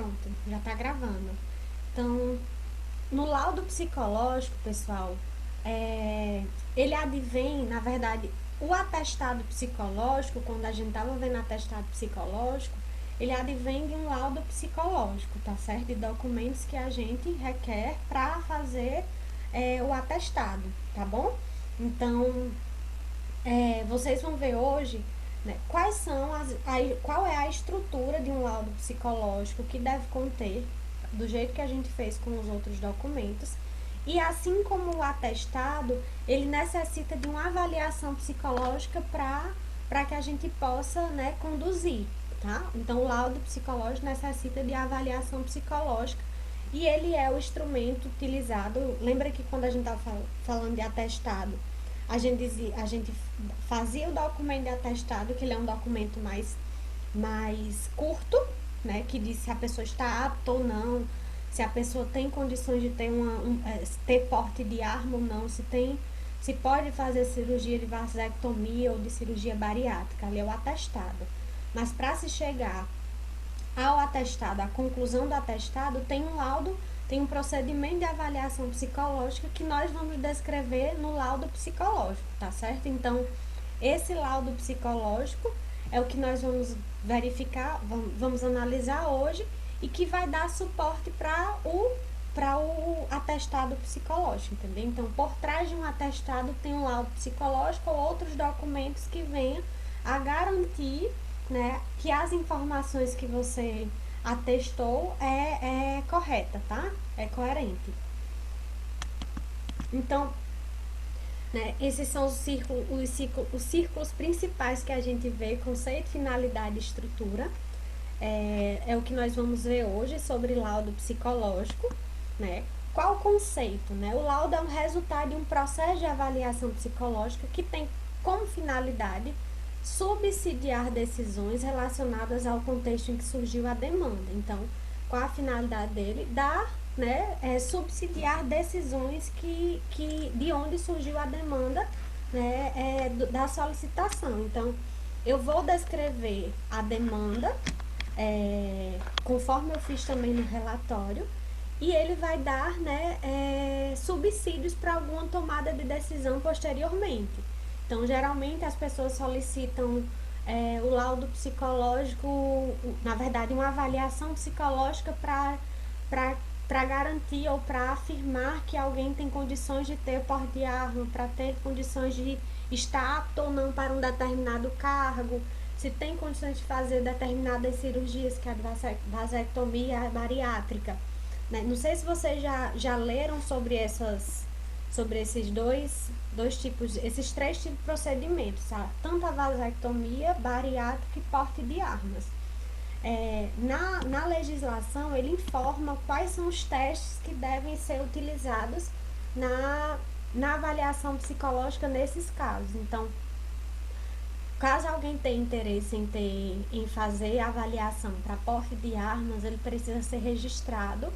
pronto, já tá gravando. Então, no laudo psicológico, pessoal, ele advém, na verdade, o atestado psicológico, quando a gente tava vendo atestado psicológico, ele advém de um laudo psicológico, tá certo? De documentos que a gente requer para fazer o atestado, tá bom? Então, vocês vão ver hoje, né, qual é a estrutura de um laudo psicológico que deve conter, do jeito que a gente fez com os outros documentos. E assim como o atestado, ele necessita de uma avaliação psicológica para que a gente possa, né, conduzir, tá? Então, o laudo psicológico necessita de avaliação psicológica e ele é o instrumento utilizado. Lembra que quando a gente estava falando de atestado, a gente fazia o documento de atestado, que ele é um documento mais curto, né, que diz se a pessoa está apta ou não, se a pessoa tem condições de ter porte de arma ou não, se pode fazer cirurgia de vasectomia ou de cirurgia bariátrica, ali é o atestado. Mas para se chegar ao atestado, a conclusão do atestado, tem um laudo, tem um procedimento de avaliação psicológica que nós vamos descrever no laudo psicológico, tá certo? Então, esse laudo psicológico é o que nós vamos verificar, vamos analisar hoje e que vai dar suporte para o atestado psicológico, entendeu? Então, por trás de um atestado tem um laudo psicológico ou outros documentos que venham a garantir, né, que as informações que você atestou é correta, tá? É coerente. Então, né, esses são os círculos principais que a gente vê: conceito, finalidade e estrutura. É o que nós vamos ver hoje sobre laudo psicológico, né? Qual o conceito, né? O laudo é um resultado de um processo de avaliação psicológica que tem como finalidade subsidiar decisões relacionadas ao contexto em que surgiu a demanda. Então, qual a finalidade dele? Dar, né, subsidiar decisões de onde surgiu a demanda, né, da solicitação. Então, eu vou descrever a demanda, conforme eu fiz também no relatório, e ele vai dar, né, subsídios para alguma tomada de decisão posteriormente. Então, geralmente as pessoas solicitam o laudo psicológico, na verdade, uma avaliação psicológica para garantir ou para afirmar que alguém tem condições de ter porte de arma, para ter condições de estar apto ou não para um determinado cargo, se tem condições de fazer determinadas cirurgias, que é a vasectomia bariátrica. Né? Não sei se vocês já leram sobre esses dois tipos, esses três tipos de procedimentos, tá? Tanto a vasectomia, bariátrica e porte de armas. Na legislação, ele informa quais são os testes que devem ser utilizados na avaliação psicológica nesses casos. Então, caso alguém tenha interesse em fazer a avaliação para porte de armas, ele precisa ser registrado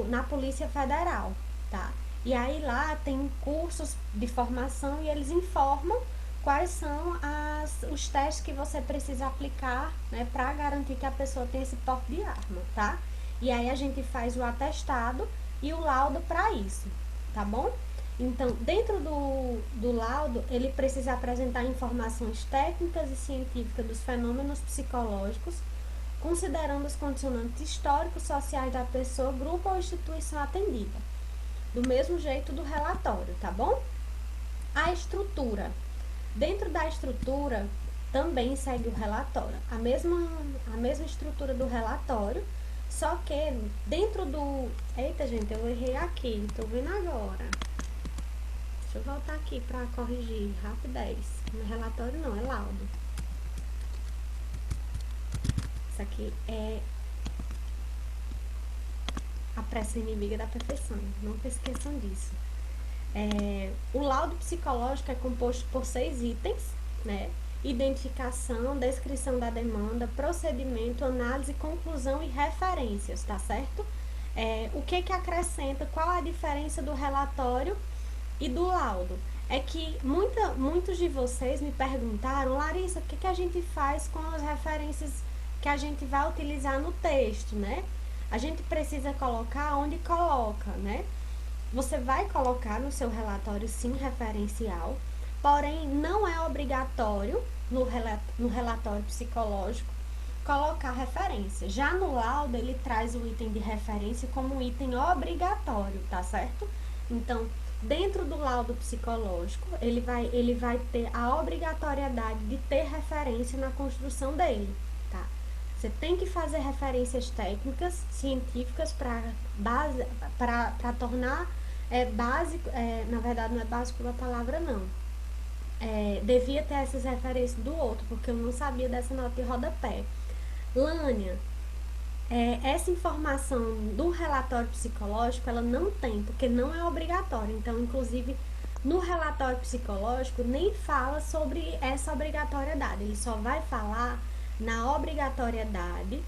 na Polícia Federal, tá? E aí lá tem cursos de formação e eles informam quais são os testes que você precisa aplicar, né, para garantir que a pessoa tem esse porte de arma, tá? E aí a gente faz o atestado e o laudo para isso, tá bom? Então, dentro do laudo, ele precisa apresentar informações técnicas e científicas dos fenômenos psicológicos, considerando os condicionantes históricos, sociais da pessoa, grupo ou instituição atendida. Do mesmo jeito do relatório, tá bom? A estrutura. Dentro da estrutura, também segue o relatório. A mesma estrutura do relatório, só que dentro do... Eita, gente, eu errei aqui, tô vendo agora. Deixa eu voltar aqui para corrigir, rapidez. Não é relatório não, é laudo. Isso aqui é a pressa inimiga da perfeição, não esqueçam disso. O laudo psicológico é composto por 6 itens, né? Identificação, descrição da demanda, procedimento, análise, conclusão e referências, tá certo? O que acrescenta, qual a diferença do relatório e do laudo? É que muitos de vocês me perguntaram: Larissa, o que a gente faz com as referências que a gente vai utilizar no texto, né? A gente precisa colocar onde coloca, né? Você vai colocar no seu relatório sim referencial, porém não é obrigatório no relatório psicológico colocar referência. Já no laudo ele traz o item de referência como um item obrigatório, tá certo? Então, dentro do laudo psicológico, ele vai ter a obrigatoriedade de ter referência na construção dele, tá? Você tem que fazer referências técnicas, científicas para tornar básico, na verdade não é básico a palavra não. Devia ter essas referências do outro, porque eu não sabia dessa nota de rodapé. Lânia, essa informação do relatório psicológico, ela não tem, porque não é obrigatório. Então, inclusive, no relatório psicológico, nem fala sobre essa obrigatoriedade. Ele só vai falar na obrigatoriedade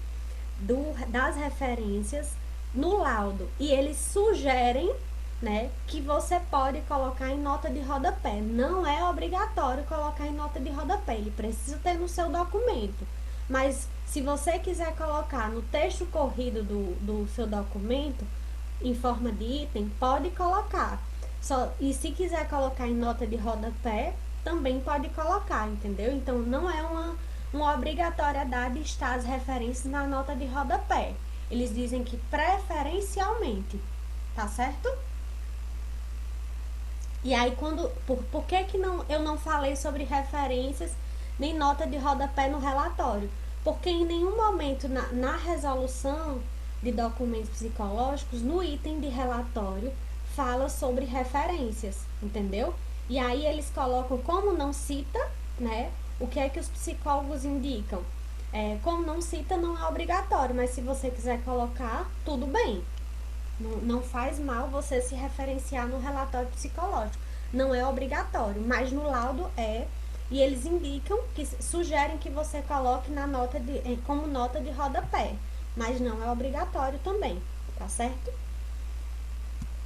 das referências no laudo. E eles sugerem, né, que você pode colocar em nota de rodapé. Não é obrigatório colocar em nota de rodapé. Ele precisa ter no seu documento. Mas se você quiser colocar no texto corrido do seu documento, em forma de item, pode colocar. E se quiser colocar em nota de rodapé, também pode colocar, entendeu? Então, não é uma obrigatoriedade estar as referências na nota de rodapé. Eles dizem que preferencialmente, tá certo? E aí, por que eu não falei sobre referências nem nota de rodapé no relatório? Porque em nenhum momento na resolução de documentos psicológicos, no item de relatório, fala sobre referências, entendeu? E aí eles colocam, como não cita, né? O que é que os psicólogos indicam? Como não cita, não é obrigatório, mas se você quiser colocar, tudo bem. Não faz mal você se referenciar no relatório psicológico. Não é obrigatório, mas no laudo é. E eles indicam, que sugerem que você coloque como nota de rodapé. Mas não é obrigatório também, tá certo?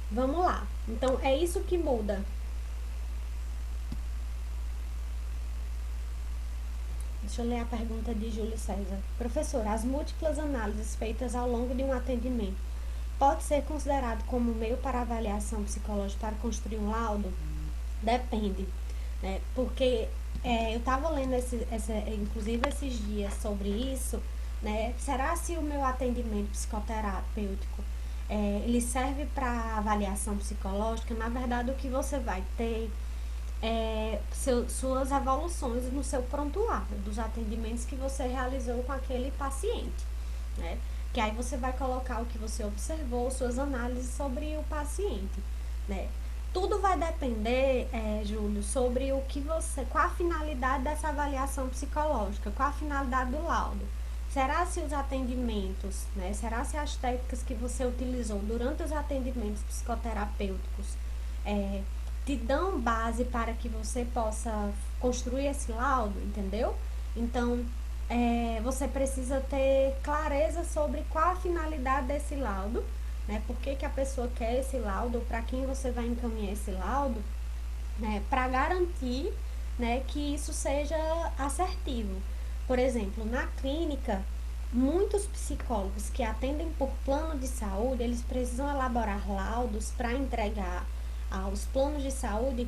Vamos lá. Então, é isso que muda. Deixa eu ler a pergunta de Júlio César. Professor, as múltiplas análises feitas ao longo de um atendimento pode ser considerado como meio para avaliação psicológica para construir um laudo? Depende, né? Porque eu estava lendo inclusive esses dias sobre isso, né? Será se o meu atendimento psicoterapêutico ele serve para avaliação psicológica? Na verdade, o que você vai ter suas evoluções no seu prontuário, dos atendimentos que você realizou com aquele paciente, né? Que aí você vai colocar o que você observou, suas análises sobre o paciente, né? Tudo vai depender, Júlio, sobre qual a finalidade dessa avaliação psicológica, qual a finalidade do laudo. Será se os atendimentos, né? Será se as técnicas que você utilizou durante os atendimentos psicoterapêuticos te dão base para que você possa construir esse laudo, entendeu? Então, você precisa ter clareza sobre qual a finalidade desse laudo, né? Por que a pessoa quer esse laudo, para quem você vai encaminhar esse laudo, né? Para garantir, né, que isso seja assertivo. Por exemplo, na clínica, muitos psicólogos que atendem por plano de saúde, eles precisam elaborar laudos para entregar aos planos de saúde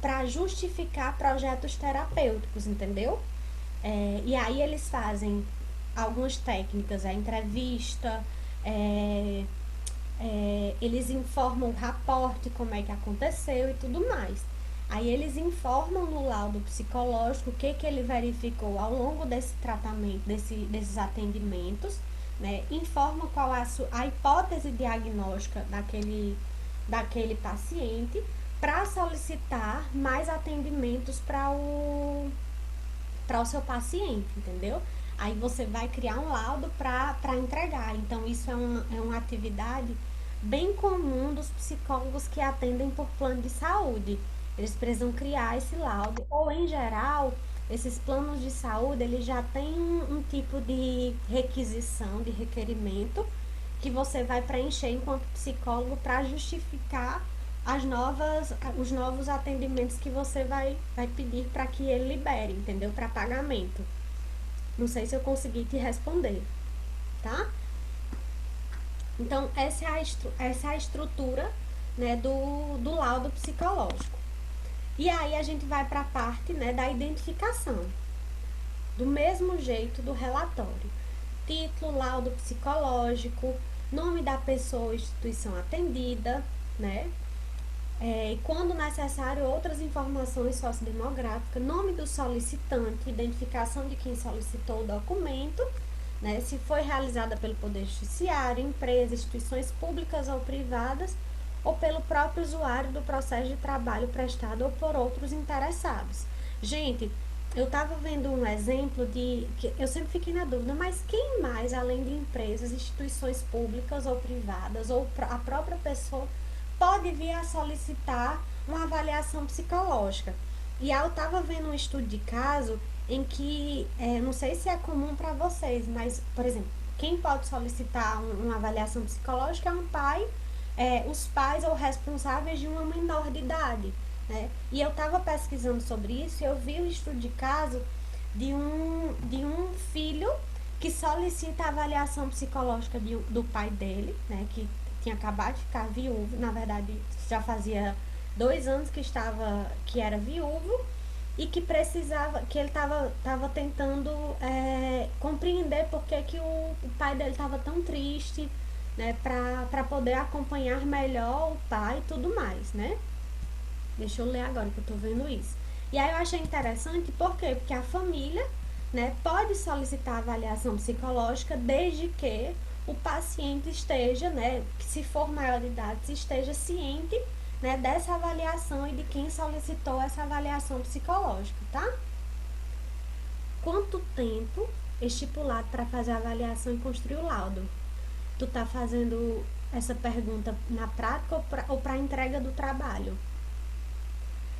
para justificar projetos terapêuticos, entendeu? E aí eles fazem algumas técnicas, a entrevista, eles informam o raporte, como é que aconteceu e tudo mais. Aí eles informam no laudo psicológico o que ele verificou ao longo desse tratamento, desses atendimentos, né? Informam qual a hipótese diagnóstica daquele paciente, para solicitar mais atendimentos para o seu paciente, entendeu? Aí você vai criar um laudo para entregar. Então, isso é uma atividade bem comum dos psicólogos que atendem por plano de saúde. Eles precisam criar esse laudo, ou em geral, esses planos de saúde, eles já têm um tipo de requisição, de requerimento, que você vai preencher enquanto psicólogo para justificar os novos atendimentos que você vai pedir para que ele libere, entendeu? Para pagamento. Não sei se eu consegui te responder, tá? Então, essa é a estrutura, né, do laudo psicológico. E aí a gente vai para a parte, né, da identificação. Do mesmo jeito do relatório. Título, laudo psicológico, nome da pessoa ou instituição atendida, né? E quando necessário, outras informações sociodemográficas, nome do solicitante, identificação de quem solicitou o documento, né? Se foi realizada pelo Poder Judiciário, empresas, instituições públicas ou privadas, ou pelo próprio usuário do processo de trabalho prestado ou por outros interessados. Gente, eu estava vendo um exemplo de que eu sempre fiquei na dúvida, mas quem mais, além de empresas, instituições públicas ou privadas, ou a própria pessoa, pode vir a solicitar uma avaliação psicológica? E aí eu estava vendo um estudo de caso em que, não sei se é comum para vocês, mas, por exemplo, quem pode solicitar uma avaliação psicológica é um pai, os pais ou responsáveis de uma menor de idade. Né? E eu estava pesquisando sobre isso e eu vi um estudo de caso de um filho que solicita a avaliação psicológica do pai dele, né, que tinha acabado de ficar viúvo, na verdade já fazia 2 anos que era viúvo e que precisava, que ele estava tentando compreender por que o pai dele estava tão triste, né, para poder acompanhar melhor o pai e tudo mais, né? Deixa eu ler agora que eu tô vendo isso. E aí eu achei interessante, por quê? Porque a família, né, pode solicitar avaliação psicológica desde que o paciente esteja, né, que se for maior de idade, esteja ciente, né, dessa avaliação e de quem solicitou essa avaliação psicológica, tá? Quanto tempo estipulado para fazer a avaliação e construir o laudo? Tu tá fazendo essa pergunta na prática ou para entrega do trabalho?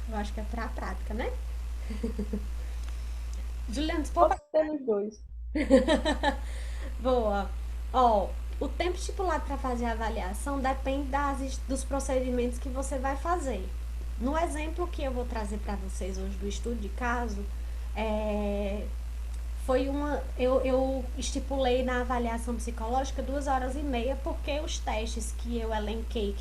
Eu acho que é pra prática, né? Juliana, se for Pode pra... ser nos dois. Boa. Ó, o tempo estipulado para fazer a avaliação depende dos procedimentos que você vai fazer. No exemplo que eu vou trazer para vocês hoje do estudo de caso, é, eu estipulei na avaliação psicológica 2 horas e meia, porque os testes que eu elenquei,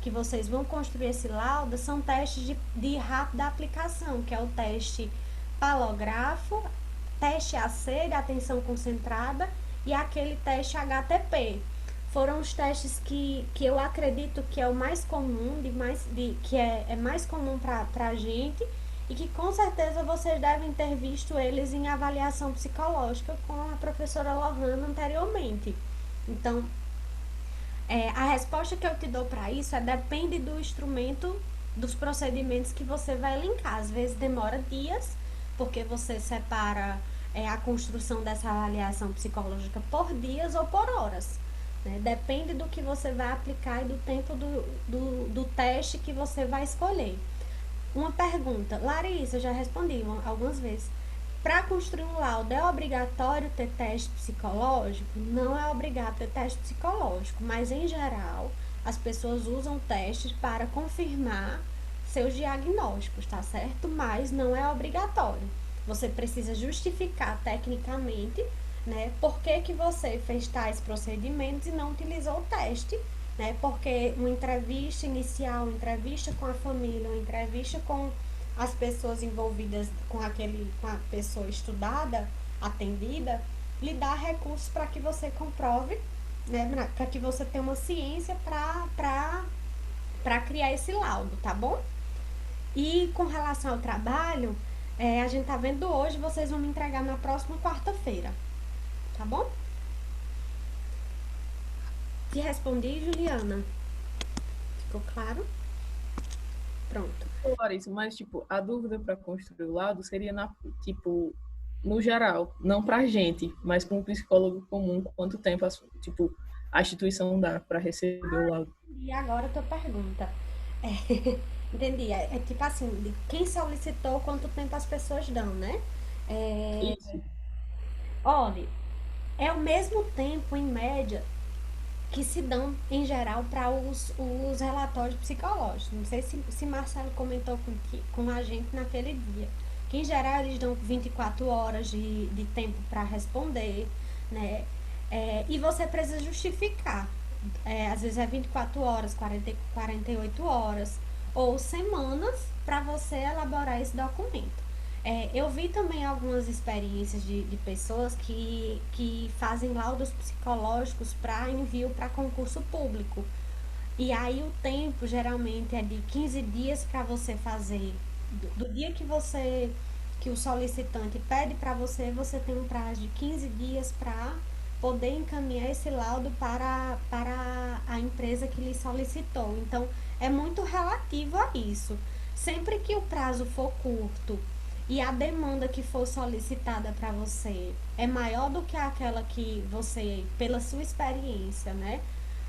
que vocês vão construir esse laudo, são testes de rápida aplicação, que é o teste palografo, teste AC, de atenção concentrada, e aquele teste HTP. Foram os testes que eu acredito que é o mais comum, que é mais comum para a gente, e que com certeza vocês devem ter visto eles em avaliação psicológica com a professora Lohana anteriormente. Então, a resposta que eu te dou para isso depende do instrumento, dos procedimentos que você vai linkar. Às vezes demora dias, porque você separa a construção dessa avaliação psicológica por dias ou por horas. Né? Depende do que você vai aplicar e do tempo do teste que você vai escolher. Uma pergunta, Larissa, eu já respondi algumas vezes. Para construir um laudo, é obrigatório ter teste psicológico? Não é obrigado ter teste psicológico, mas em geral as pessoas usam testes para confirmar seus diagnósticos, tá certo? Mas não é obrigatório. Você precisa justificar tecnicamente, né, por que você fez tais procedimentos e não utilizou o teste, né? Porque uma entrevista inicial, uma entrevista com a família, uma entrevista com as pessoas envolvidas com a pessoa estudada, atendida, lhe dá recursos para que você comprove, né, para que você tenha uma ciência para criar esse laudo, tá bom? E com relação ao trabalho, a gente tá vendo hoje, vocês vão me entregar na próxima quarta-feira, tá bom? Te respondi, Juliana. Ficou claro? Pronto. Larissa, mas tipo, a dúvida para construir o laudo seria tipo, no geral, não para a gente, mas para um psicólogo comum, quanto tempo tipo, a instituição dá para receber o laudo. E agora a tua pergunta. É, entendi. É tipo assim, de quem solicitou, quanto tempo as pessoas dão, né? É, Isso. olha, é o mesmo tempo, em média, que se dão, em geral, para os relatórios psicológicos. Não sei se Marcelo comentou com a gente naquele dia. que em geral eles dão 24 horas de tempo para responder, né? E você precisa justificar. Às vezes é 24 horas, 48 horas ou semanas para você elaborar esse documento. Eu vi também algumas experiências de pessoas que fazem laudos psicológicos para envio para concurso público. E aí o tempo geralmente é de 15 dias para você fazer. Do dia que o solicitante pede para você, você tem um prazo de 15 dias para poder encaminhar esse laudo para a empresa que lhe solicitou. Então, é muito relativo a isso. Sempre que o prazo for curto e a demanda que for solicitada para você é maior do que aquela que você, pela sua experiência, né?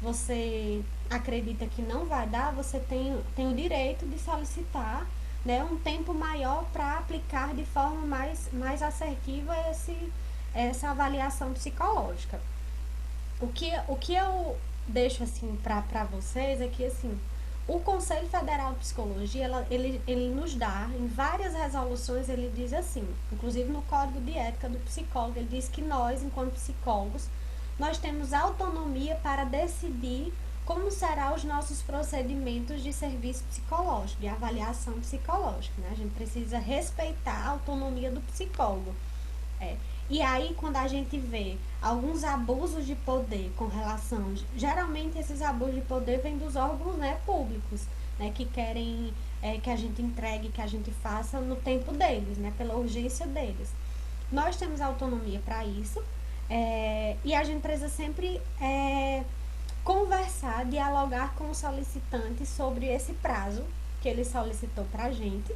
Você acredita que não vai dar, você tem o direito de solicitar, né, um tempo maior para aplicar de forma mais assertiva essa avaliação psicológica. O que eu deixo assim para vocês é que assim, o Conselho Federal de Psicologia, ele nos dá, em várias resoluções, ele diz assim, inclusive no Código de Ética do Psicólogo, ele diz que nós, enquanto psicólogos, nós temos autonomia para decidir como serão os nossos procedimentos de serviço psicológico, de avaliação psicológica, né? A gente precisa respeitar a autonomia do psicólogo. É. E aí, quando a gente vê alguns abusos de poder com relação. Geralmente, esses abusos de poder vêm dos órgãos, né, públicos, né, que querem que a gente entregue, que a gente faça no tempo deles, né, pela urgência deles. Nós temos autonomia para isso, e a gente precisa sempre conversar, dialogar com o solicitante sobre esse prazo que ele solicitou para a gente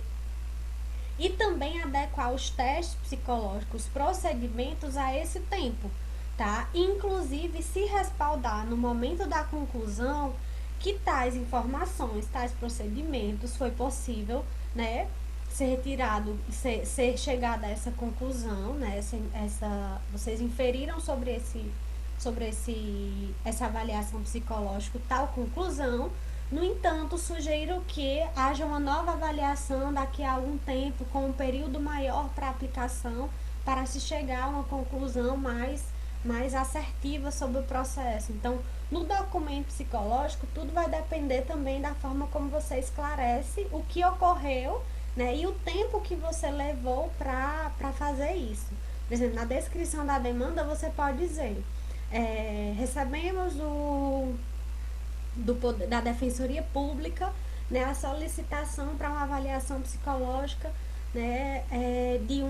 e também adequar os testes psicológicos, os procedimentos a esse tempo, tá? Inclusive se respaldar no momento da conclusão que tais informações, tais procedimentos foi possível, né, ser retirado, ser chegado a essa conclusão, né, vocês inferiram essa avaliação psicológica tal conclusão. No entanto, sugiro que haja uma nova avaliação daqui a algum tempo, com um período maior para aplicação, para se chegar a uma conclusão mais assertiva sobre o processo. Então, no documento psicológico, tudo vai depender também da forma como você esclarece o que ocorreu, né, e o tempo que você levou para fazer isso. Por exemplo, na descrição da demanda, você pode dizer: recebemos da Defensoria Pública, né, a solicitação para uma avaliação psicológica, né, de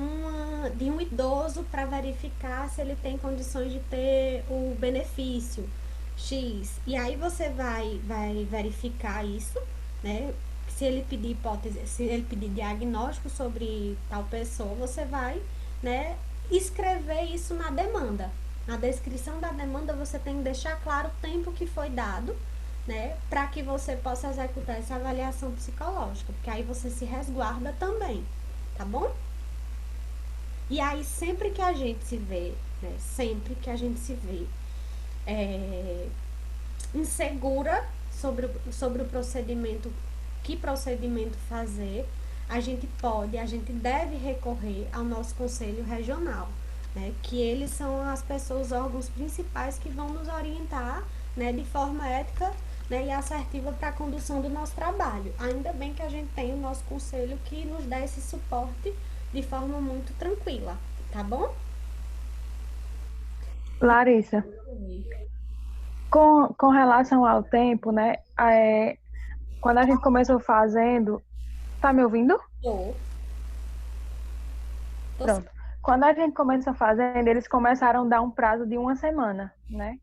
um idoso para verificar se ele tem condições de ter o benefício X. E aí você vai verificar isso, né? Se ele pedir hipótese, se ele pedir diagnóstico sobre tal pessoa, você vai, né, escrever isso na demanda. Na descrição da demanda você tem que deixar claro o tempo que foi dado, né, para que você possa executar essa avaliação psicológica, porque aí você se resguarda também, tá bom? E aí sempre que a gente se vê, né, sempre que a gente se vê insegura sobre o procedimento, que procedimento fazer, a gente deve recorrer ao nosso conselho regional, né, que eles são as pessoas, os órgãos principais que vão nos orientar, né, de forma ética, né, e assertiva para a condução do nosso trabalho. Ainda bem que a gente tem o nosso conselho que nos dá esse suporte de forma muito tranquila, tá bom? Larissa, com relação ao tempo, né? Quando a gente começou fazendo. Tá me ouvindo? Tô. Pronto. Quando a gente começou fazendo, eles começaram a dar um prazo de 1 semana, né?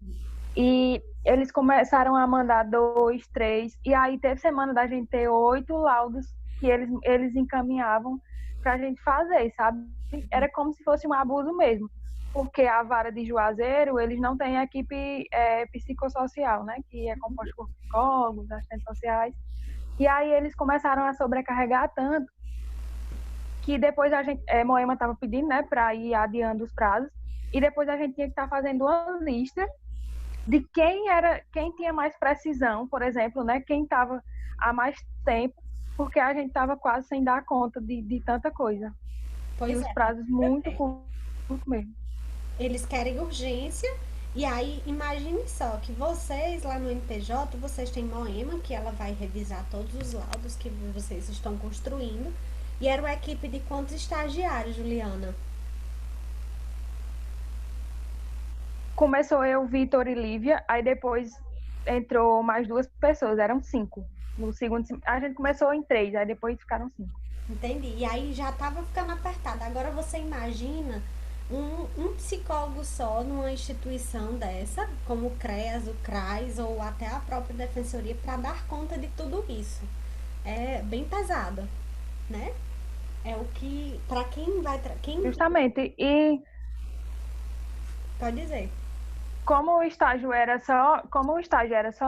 E eles começaram a mandar 2, 3, e aí teve semana da gente ter 8 laudos que eles encaminhavam pra gente fazer, sabe? Era como se fosse um abuso mesmo, porque a vara de Juazeiro, eles não têm equipe psicossocial, né? Que é composta por psicólogos, assistentes sociais, e aí eles começaram a sobrecarregar tanto que depois a gente, Moema estava pedindo, né, para ir adiando os prazos, e depois a gente tinha que estar fazendo uma lista de quem tinha mais precisão, por exemplo, né, quem estava há mais tempo, porque a gente estava quase sem dar conta de tanta coisa. E Pois os é. prazos muito curtos mesmo. Eles querem urgência. E aí, imagine só que vocês lá no NPJ, vocês têm Moema, que ela vai revisar todos os laudos que vocês estão construindo. E era uma equipe de quantos estagiários, Juliana? Começou eu, Vitor e Lívia, aí depois entrou mais 2 pessoas, eram 5. No segundo, a gente começou em 3, aí depois ficaram 5. Entendi. E aí já estava ficando apertado. Agora você imagina um psicólogo só numa instituição dessa, como o CREAS, o CRAS ou até a própria defensoria, para dar conta de tudo isso. É bem pesado, né? É o que, para quem vai, quem Justamente. E pode dizer. como o estágio era só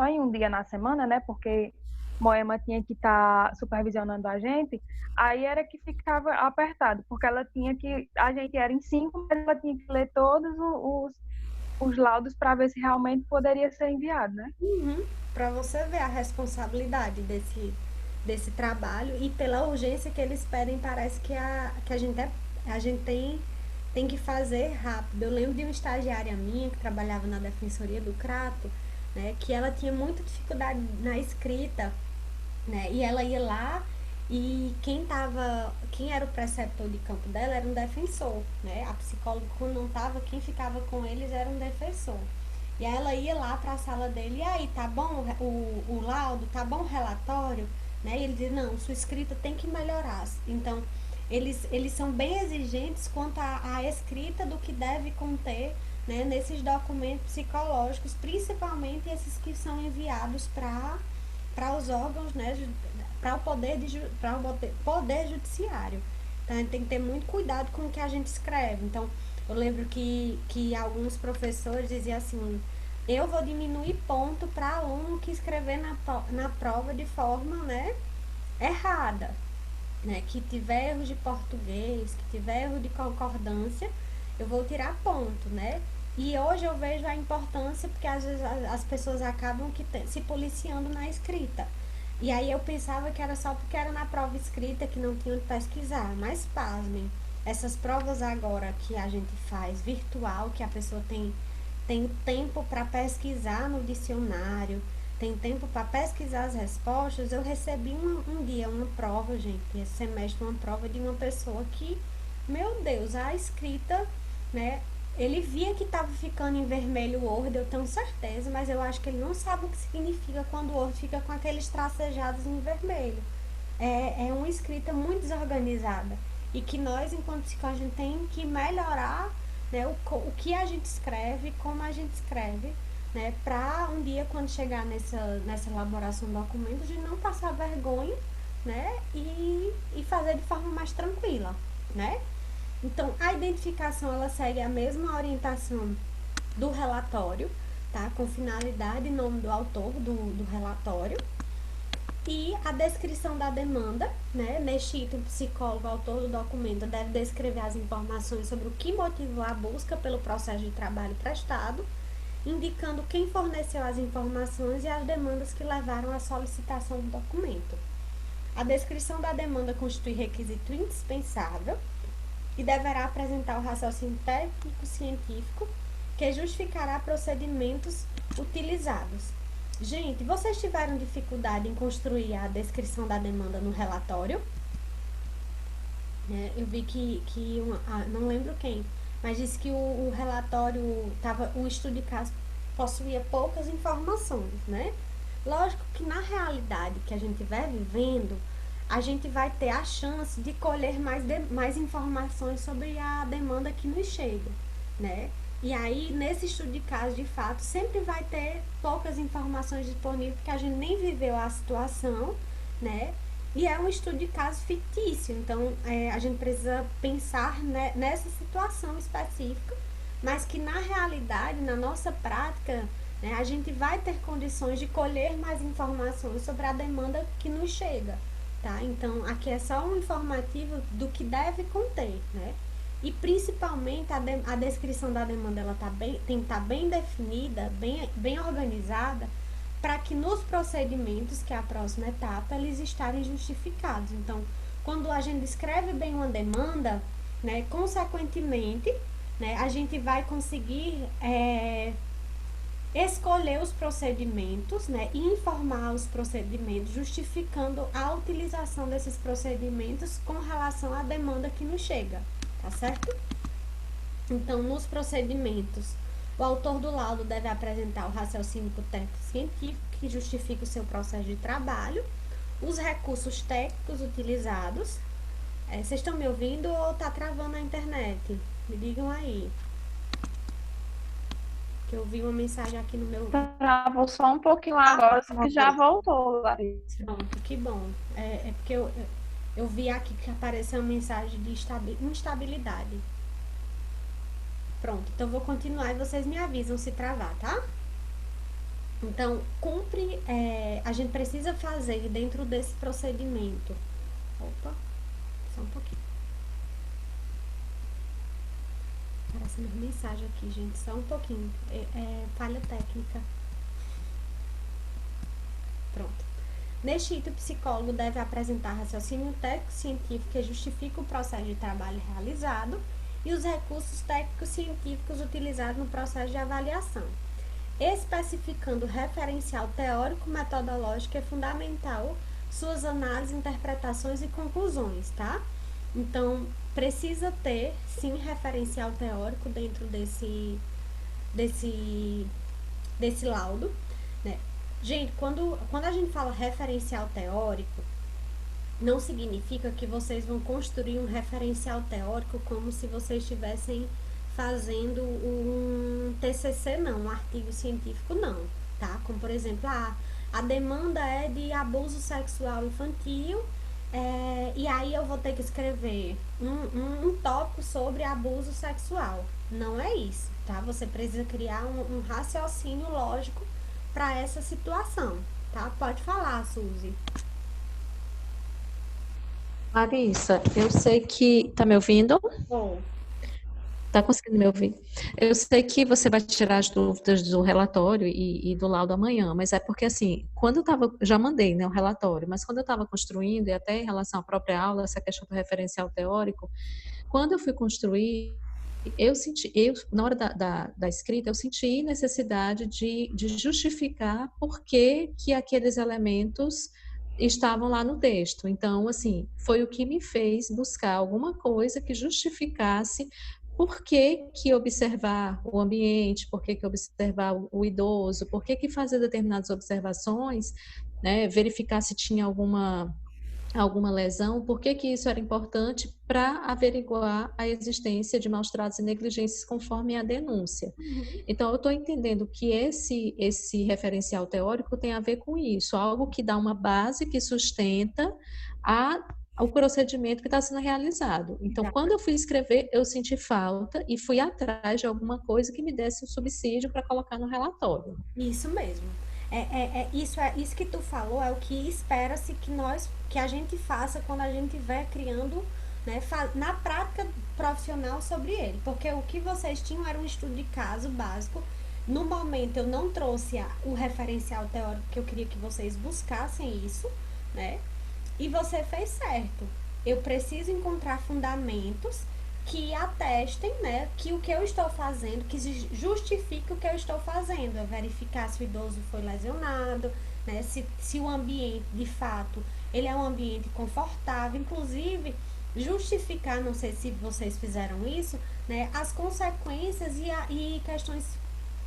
em um dia na semana, né? Porque Moema tinha que estar supervisionando a gente, aí era que ficava apertado, porque a gente era em 5, mas ela tinha que ler todos os laudos para ver se realmente poderia ser enviado, né? Uhum. Para você ver a responsabilidade desse trabalho e pela urgência que eles pedem, parece que a gente tem que fazer rápido. Eu lembro de uma estagiária minha que trabalhava na defensoria do Crato, né, que ela tinha muita dificuldade na escrita, né, e ela ia lá e quem era o preceptor de campo dela era um defensor, né, a psicóloga quando não estava, quem ficava com eles era um defensor. E aí ela ia lá para a sala dele, e aí, tá bom o laudo, tá bom o relatório, né? E ele diz, não, sua escrita tem que melhorar. Então, eles são bem exigentes quanto à escrita do que deve conter, né, nesses documentos psicológicos, principalmente esses que são enviados para os órgãos, né, para o poder judiciário. Então, a gente tem que ter muito cuidado com o que a gente escreve. Então, eu lembro que alguns professores diziam assim, eu vou diminuir ponto para aluno que escrever na prova de forma, né, errada, né, que tiver erro de português, que tiver erro de concordância, eu vou tirar ponto, né? E hoje eu vejo a importância, porque às vezes as pessoas acabam se policiando na escrita. E aí eu pensava que era só porque era na prova escrita que não tinha onde pesquisar, mas pasmem, essas provas agora que a gente faz virtual, que a pessoa tem tempo para pesquisar no dicionário, tem tempo para pesquisar as respostas. Eu recebi um dia uma prova, gente, esse semestre, uma prova de uma pessoa que, meu Deus, a escrita, né? Ele via que estava ficando em vermelho o Word, eu tenho certeza, mas eu acho que ele não sabe o que significa quando o Word fica com aqueles tracejados em vermelho. É uma escrita muito desorganizada e que nós, enquanto psicólogos, a gente tem que melhorar, né, o que a gente escreve, como a gente escreve, né, para um dia, quando chegar nessa elaboração do documento, a gente não passar vergonha, né, e fazer de forma mais tranquila, né? Então, a identificação, ela segue a mesma orientação do relatório, tá? Com finalidade e nome do autor do relatório. E a descrição da demanda, né? Neste item, o psicólogo, autor do documento, deve descrever as informações sobre o que motivou a busca pelo processo de trabalho prestado, indicando quem forneceu as informações e as demandas que levaram à solicitação do documento. A descrição da demanda constitui requisito indispensável e deverá apresentar o raciocínio técnico-científico que justificará procedimentos utilizados. Gente, vocês tiveram dificuldade em construir a descrição da demanda no relatório? Eu vi não lembro quem, mas disse que o relatório, o estudo de caso possuía poucas informações, né? Lógico que na realidade que a gente estiver vivendo, a gente vai ter a chance de colher mais informações sobre a demanda que nos chega, né? E aí, nesse estudo de caso, de fato, sempre vai ter poucas informações disponíveis, porque a gente nem viveu a situação, né? E é um estudo de caso fictício, então a gente precisa pensar, né, nessa situação específica, mas que na realidade, na nossa prática, né, a gente vai ter condições de colher mais informações sobre a demanda que nos chega. Tá? Então, aqui é só um informativo do que deve conter, né? E principalmente a descrição da demanda ela tem que estar bem definida, bem organizada, para que nos procedimentos, que é a próxima etapa, eles estarem justificados. Então, quando a gente escreve bem uma demanda, né? Consequentemente, né, a gente vai conseguir escolher os procedimentos, né, e informar os procedimentos, justificando a utilização desses procedimentos com relação à demanda que nos chega, tá certo? Então, nos procedimentos, o autor do laudo deve apresentar o raciocínio técnico-científico que justifica o seu processo de trabalho, os recursos técnicos utilizados. Vocês estão me ouvindo ou tá travando a internet? Me digam aí. Que eu vi uma mensagem aqui no meu... Travou só um pouquinho agora, só que já voltou, Larissa. Pronto, que bom. É porque eu vi aqui que apareceu uma mensagem de instabilidade. Pronto, então vou continuar e vocês me avisam se travar, tá? Então, a gente precisa fazer dentro desse procedimento. Opa, só um pouquinho. Aparece uma mensagem aqui, gente, só um pouquinho. Falha técnica. Pronto. Neste item, o psicólogo deve apresentar raciocínio técnico-científico que justifica o processo de trabalho realizado e os recursos técnicos científicos utilizados no processo de avaliação, especificando o referencial teórico, metodológico e fundamental, suas análises, interpretações e conclusões, tá? Então, precisa ter, sim, referencial teórico dentro desse laudo, né? Gente, quando a gente fala referencial teórico, não significa que vocês vão construir um referencial teórico como se vocês estivessem fazendo um TCC, não, um artigo científico, não, tá? Como, por exemplo, a demanda é de abuso sexual infantil, e aí eu vou ter que escrever um tópico sobre abuso sexual. Não é isso, tá? Você precisa criar um raciocínio lógico para essa situação, tá? Pode falar, Suzy. Larissa, eu sei que... Tá me ouvindo? Bom. Tá conseguindo me ouvir? Eu sei que você vai tirar as dúvidas do relatório e do laudo amanhã, mas é porque, assim, quando eu tava... Já mandei, né, o relatório, mas quando eu estava construindo, e até em relação à própria aula, essa questão do referencial teórico, quando eu fui construir, na hora da escrita, eu senti necessidade de justificar por que aqueles elementos estavam lá no texto. Então, assim, foi o que me fez buscar alguma coisa que justificasse por que observar o ambiente, por que observar o idoso, por que fazer determinadas observações, né, verificar se tinha alguma lesão, por que isso era importante para averiguar a existência de maus-tratos e negligências conforme a denúncia. Então, eu estou entendendo que esse referencial teórico tem a ver com isso, algo que dá uma base que sustenta o procedimento que está sendo realizado. Então, quando eu fui escrever, eu senti falta e fui atrás de alguma coisa que me desse um subsídio para colocar no relatório. Isso mesmo. Isso que tu falou é o que espera-se que a gente faça quando a gente estiver criando, né, na prática profissional sobre ele. Porque o que vocês tinham era um estudo de caso básico. No momento eu não trouxe o referencial teórico, que eu queria que vocês buscassem isso, né? E você fez certo. Eu preciso encontrar fundamentos que atestem, né, que o que eu estou fazendo, que justifique o que eu estou fazendo, é verificar se o idoso foi lesionado, né, se o ambiente, de fato, ele é um ambiente confortável, inclusive justificar, não sei se vocês fizeram isso, né, as consequências e questões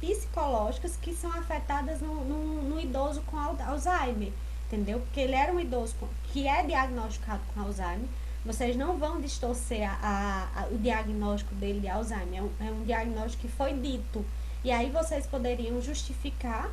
psicológicas que são afetadas no idoso com Alzheimer, entendeu? Porque ele era um idoso que é diagnosticado com Alzheimer. Vocês não vão distorcer o diagnóstico dele de Alzheimer. É um diagnóstico que foi dito. E aí vocês poderiam justificar,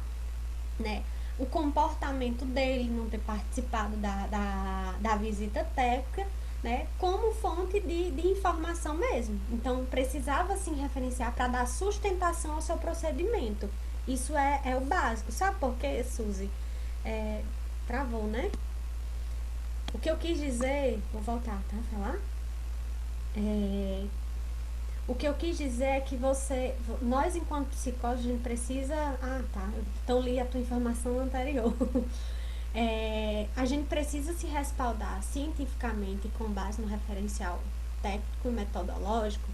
né, o comportamento dele, não ter participado da visita técnica, né, como fonte de informação mesmo. Então, precisava sim referenciar para dar sustentação ao seu procedimento. Isso é o básico. Sabe por quê, Suzy? Travou, né? O que eu quis dizer, vou voltar, tá? Falar? O que eu quis dizer é que nós enquanto psicólogos, a gente precisa... então li a tua informação anterior. A gente precisa se respaldar cientificamente com base no referencial técnico e metodológico,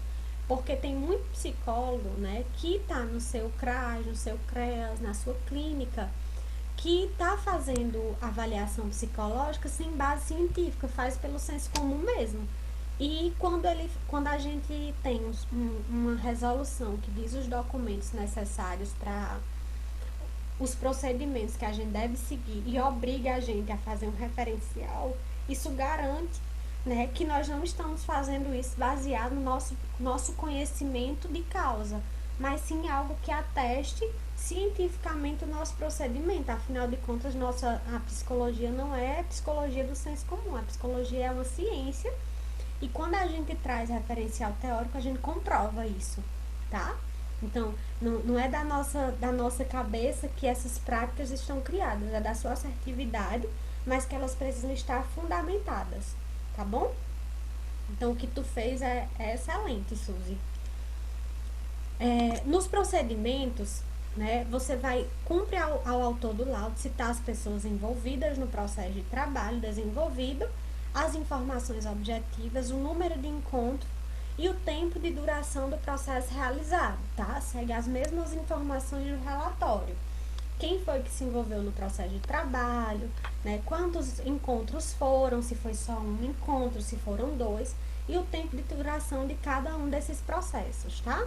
porque tem muito psicólogo, né, que está no seu CRAS, no seu CREAS, na sua clínica, que está fazendo avaliação psicológica sem base científica, faz pelo senso comum mesmo. E quando a gente tem uma resolução que diz os documentos necessários para os procedimentos que a gente deve seguir e obriga a gente a fazer um referencial, isso garante, né, que nós não estamos fazendo isso baseado no nosso conhecimento de causa, mas sim algo que ateste cientificamente o nosso procedimento. Afinal de contas, a psicologia não é a psicologia do senso comum, a psicologia é uma ciência, e quando a gente traz referencial teórico, a gente comprova isso, tá? Então, não é da nossa cabeça que essas práticas estão criadas, é da sua assertividade, mas que elas precisam estar fundamentadas, tá bom? Então, o que tu fez é excelente, Suzy. Nos procedimentos, né, você vai cumprir ao autor do laudo citar as pessoas envolvidas no processo de trabalho desenvolvido, as informações objetivas, o número de encontro e o tempo de duração do processo realizado, tá? Segue as mesmas informações do relatório. Quem foi que se envolveu no processo de trabalho, né? Quantos encontros foram, se foi só um encontro, se foram dois, e o tempo de duração de cada um desses processos, tá?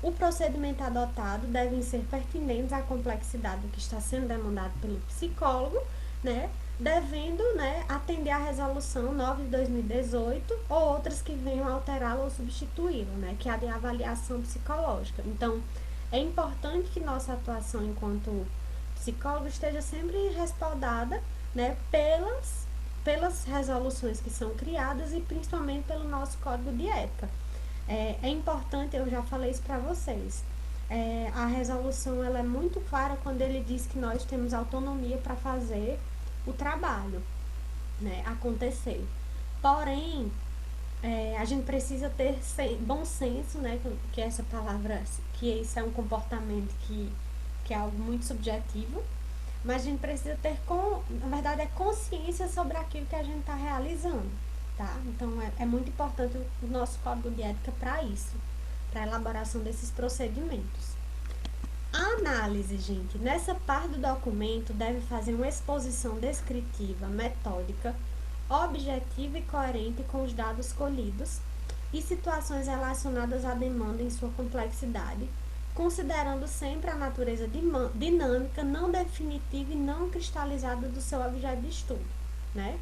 O procedimento adotado devem ser pertinentes à complexidade do que está sendo demandado pelo psicólogo, né? Devendo, né, atender à resolução 9 de 2018 ou outras que venham alterá-lo ou substituí-lo, né, que é a de avaliação psicológica. Então, é importante que nossa atuação enquanto psicólogo esteja sempre respaldada, né, pelas resoluções que são criadas e principalmente pelo nosso código de ética. É importante, eu já falei isso para vocês, a resolução ela é muito clara quando ele diz que nós temos autonomia para fazer o trabalho, né, acontecer. Porém, a gente precisa ter bom senso, né, que essa palavra, que isso é um comportamento que é algo muito subjetivo, mas a gente precisa ter, na verdade, consciência sobre aquilo que a gente está realizando, tá? Então, é muito importante o nosso código de ética para isso, para a elaboração desses procedimentos. A análise, gente, nessa parte do documento deve fazer uma exposição descritiva, metódica, objetiva e coerente com os dados colhidos e situações relacionadas à demanda em sua complexidade, considerando sempre a natureza dinâmica, não definitiva e não cristalizada do seu objeto de estudo, né?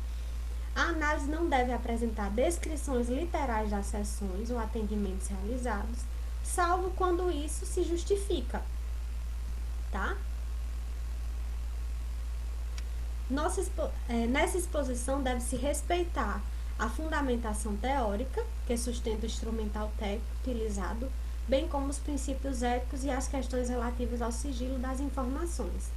A análise não deve apresentar descrições literais das sessões ou atendimentos realizados, salvo quando isso se justifica, tá? Nessa exposição deve-se respeitar a fundamentação teórica, que sustenta o instrumental técnico utilizado, bem como os princípios éticos e as questões relativas ao sigilo das informações.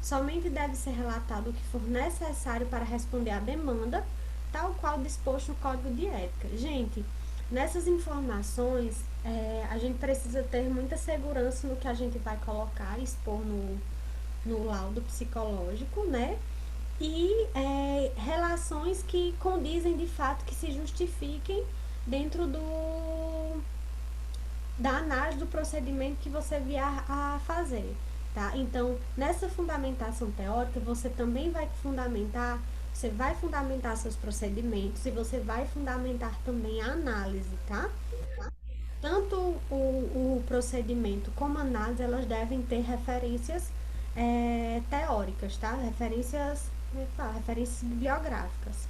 Somente deve ser relatado o que for necessário para responder à demanda, tal qual disposto no Código de Ética. Gente, nessas informações, a gente precisa ter muita segurança no que a gente vai colocar e expor no laudo psicológico, né? E relações que condizem de fato, que se justifiquem dentro da análise do procedimento que você vier a fazer, tá? Então, nessa fundamentação teórica, você também vai fundamentar seus procedimentos e você vai fundamentar também a análise, tá? Tanto o procedimento como a análise, elas devem ter referências teóricas, tá? Referências bibliográficas.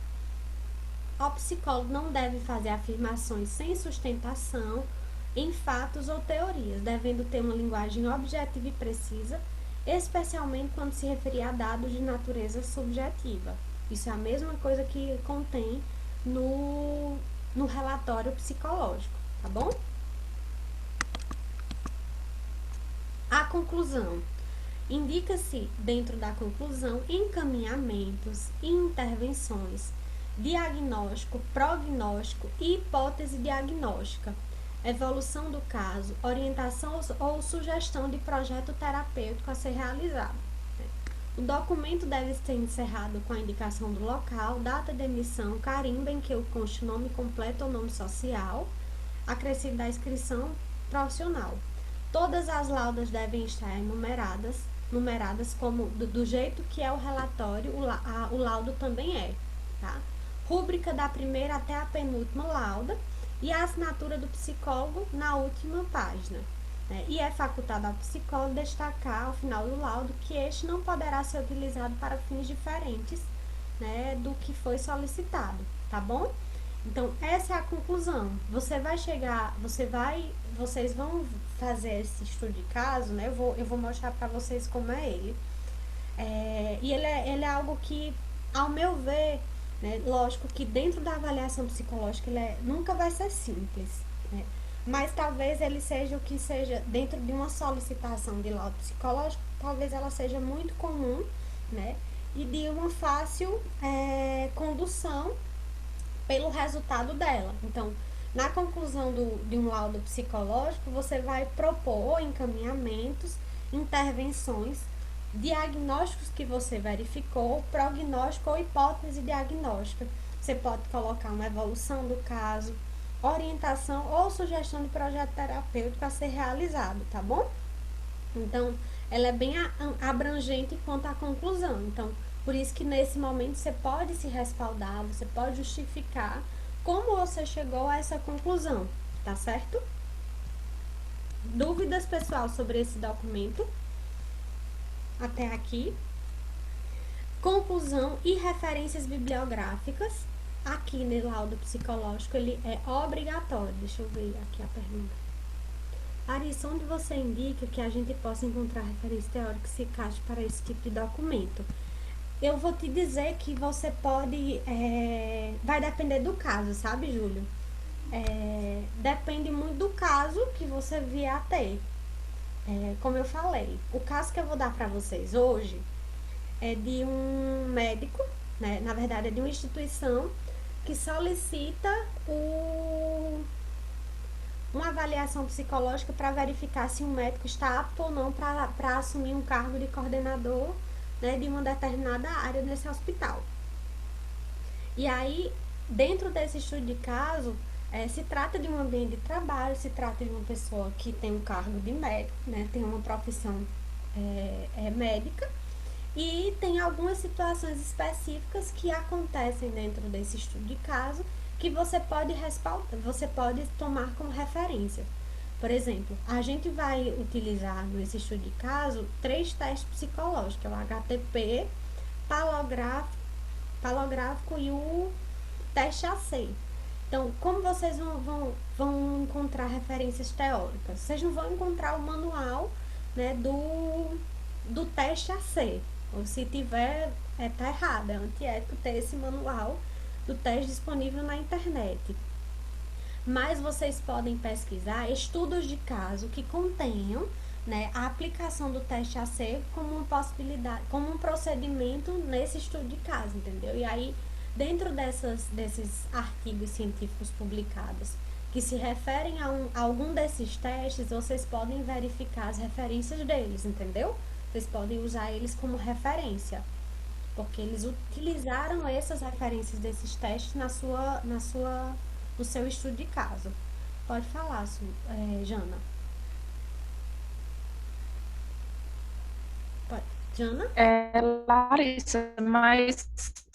O psicólogo não deve fazer afirmações sem sustentação em fatos ou teorias, devendo ter uma linguagem objetiva e precisa, especialmente quando se referir a dados de natureza subjetiva. Isso é a mesma coisa que contém no relatório psicológico, tá bom? A conclusão. Indica-se, dentro da conclusão, encaminhamentos e intervenções, diagnóstico, prognóstico e hipótese diagnóstica, evolução do caso, orientação ou sugestão de projeto terapêutico a ser realizado. O documento deve ser encerrado com a indicação do local, data de emissão, carimbo em que conste o nome completo ou nome social, acrescido da inscrição profissional. Todas as laudas devem estar numeradas como do jeito que é o relatório, o laudo também é, tá? Rúbrica da primeira até a penúltima lauda e a assinatura do psicólogo na última página. E é facultado ao psicólogo destacar ao final do laudo que este não poderá ser utilizado para fins diferentes, né, do que foi solicitado, tá bom? Então, essa é a conclusão. Vocês vão fazer esse estudo de caso, né? Eu vou mostrar para vocês como é ele. E ele é algo que, ao meu ver, né, lógico que dentro da avaliação psicológica nunca vai ser simples, né? Mas talvez ele seja o que seja, dentro de uma solicitação de laudo psicológico, talvez ela seja muito comum, né? E de uma fácil condução pelo resultado dela. Então, na conclusão de um laudo psicológico, você vai propor encaminhamentos, intervenções, diagnósticos que você verificou, prognóstico ou hipótese diagnóstica. Você pode colocar uma evolução do caso, orientação ou sugestão de projeto terapêutico a ser realizado, tá bom? Então, ela é bem abrangente quanto à conclusão. Então, por isso que nesse momento você pode se respaldar, você pode justificar como você chegou a essa conclusão, tá certo? Dúvidas, pessoal, sobre esse documento? Até aqui. Conclusão e referências bibliográficas. Aqui no laudo psicológico ele é obrigatório. Deixa eu ver aqui a pergunta. Larissa, onde você indica que a gente possa encontrar referência teórica que se encaixe para esse tipo de documento? Eu vou te dizer que você pode... vai depender do caso, sabe, Júlio? Depende muito do caso que você vier a ter. Como eu falei, o caso que eu vou dar para vocês hoje é de um médico, né? Na verdade, é de uma instituição que solicita uma avaliação psicológica para verificar se um médico está apto ou não para assumir um cargo de coordenador, né, de uma determinada área nesse hospital. E aí, dentro desse estudo de caso, se trata de um ambiente de trabalho, se trata de uma pessoa que tem um cargo de médico, né, tem uma profissão médica, e tem algumas situações específicas que acontecem dentro desse estudo de caso que você pode respaldar, você pode tomar como referência. Por exemplo, a gente vai utilizar nesse estudo de caso 3 testes psicológicos, que é o HTP, palográfico e o teste AC. Então, como vocês vão encontrar referências teóricas? Vocês não vão encontrar o manual, né, do teste AC. Ou se tiver, tá errado, é antiético ter esse manual do teste disponível na internet. Mas vocês podem pesquisar estudos de caso que contenham, né, a aplicação do teste AC como uma possibilidade, como um procedimento nesse estudo de caso, entendeu? E aí, dentro desses artigos científicos publicados que se referem a algum desses testes, vocês podem verificar as referências deles, entendeu? Vocês podem usar eles como referência, porque eles utilizaram essas referências desses testes no seu estudo de caso. Pode falar, Jana. Jana? Larissa, mas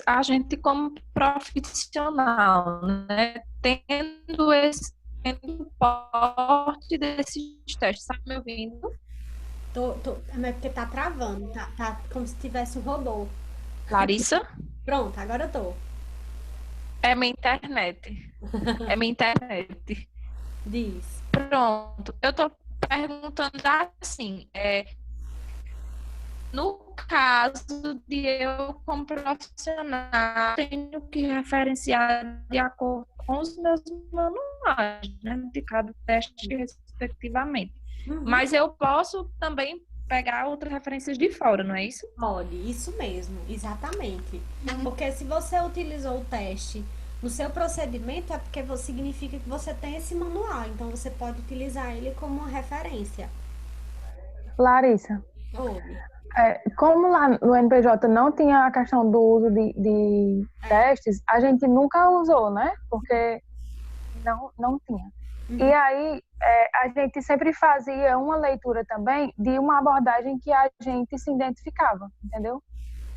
a gente como profissional, né, tendo o porte desses testes, tá me ouvindo? É porque tá travando, tá como se tivesse um robô. Larissa? Pronto, agora eu tô. É minha internet. É minha internet. Diz. Pronto. Eu tô perguntando assim, no caso de eu, como profissional, tenho que referenciar de acordo com os meus manuais, né, de cada teste respectivamente. Uhum. Mas eu posso também pegar outras referências de fora, não é isso? Pode, isso mesmo, exatamente. Porque se você utilizou o teste no seu procedimento, é porque significa que você tem esse manual, então você pode utilizar ele como uma referência. Larissa, Ouve. Como lá no NPJ não tinha a questão do uso de testes, a gente nunca usou, né? Porque não tinha. E aí, a gente sempre fazia uma leitura também de uma abordagem que a gente se identificava, entendeu?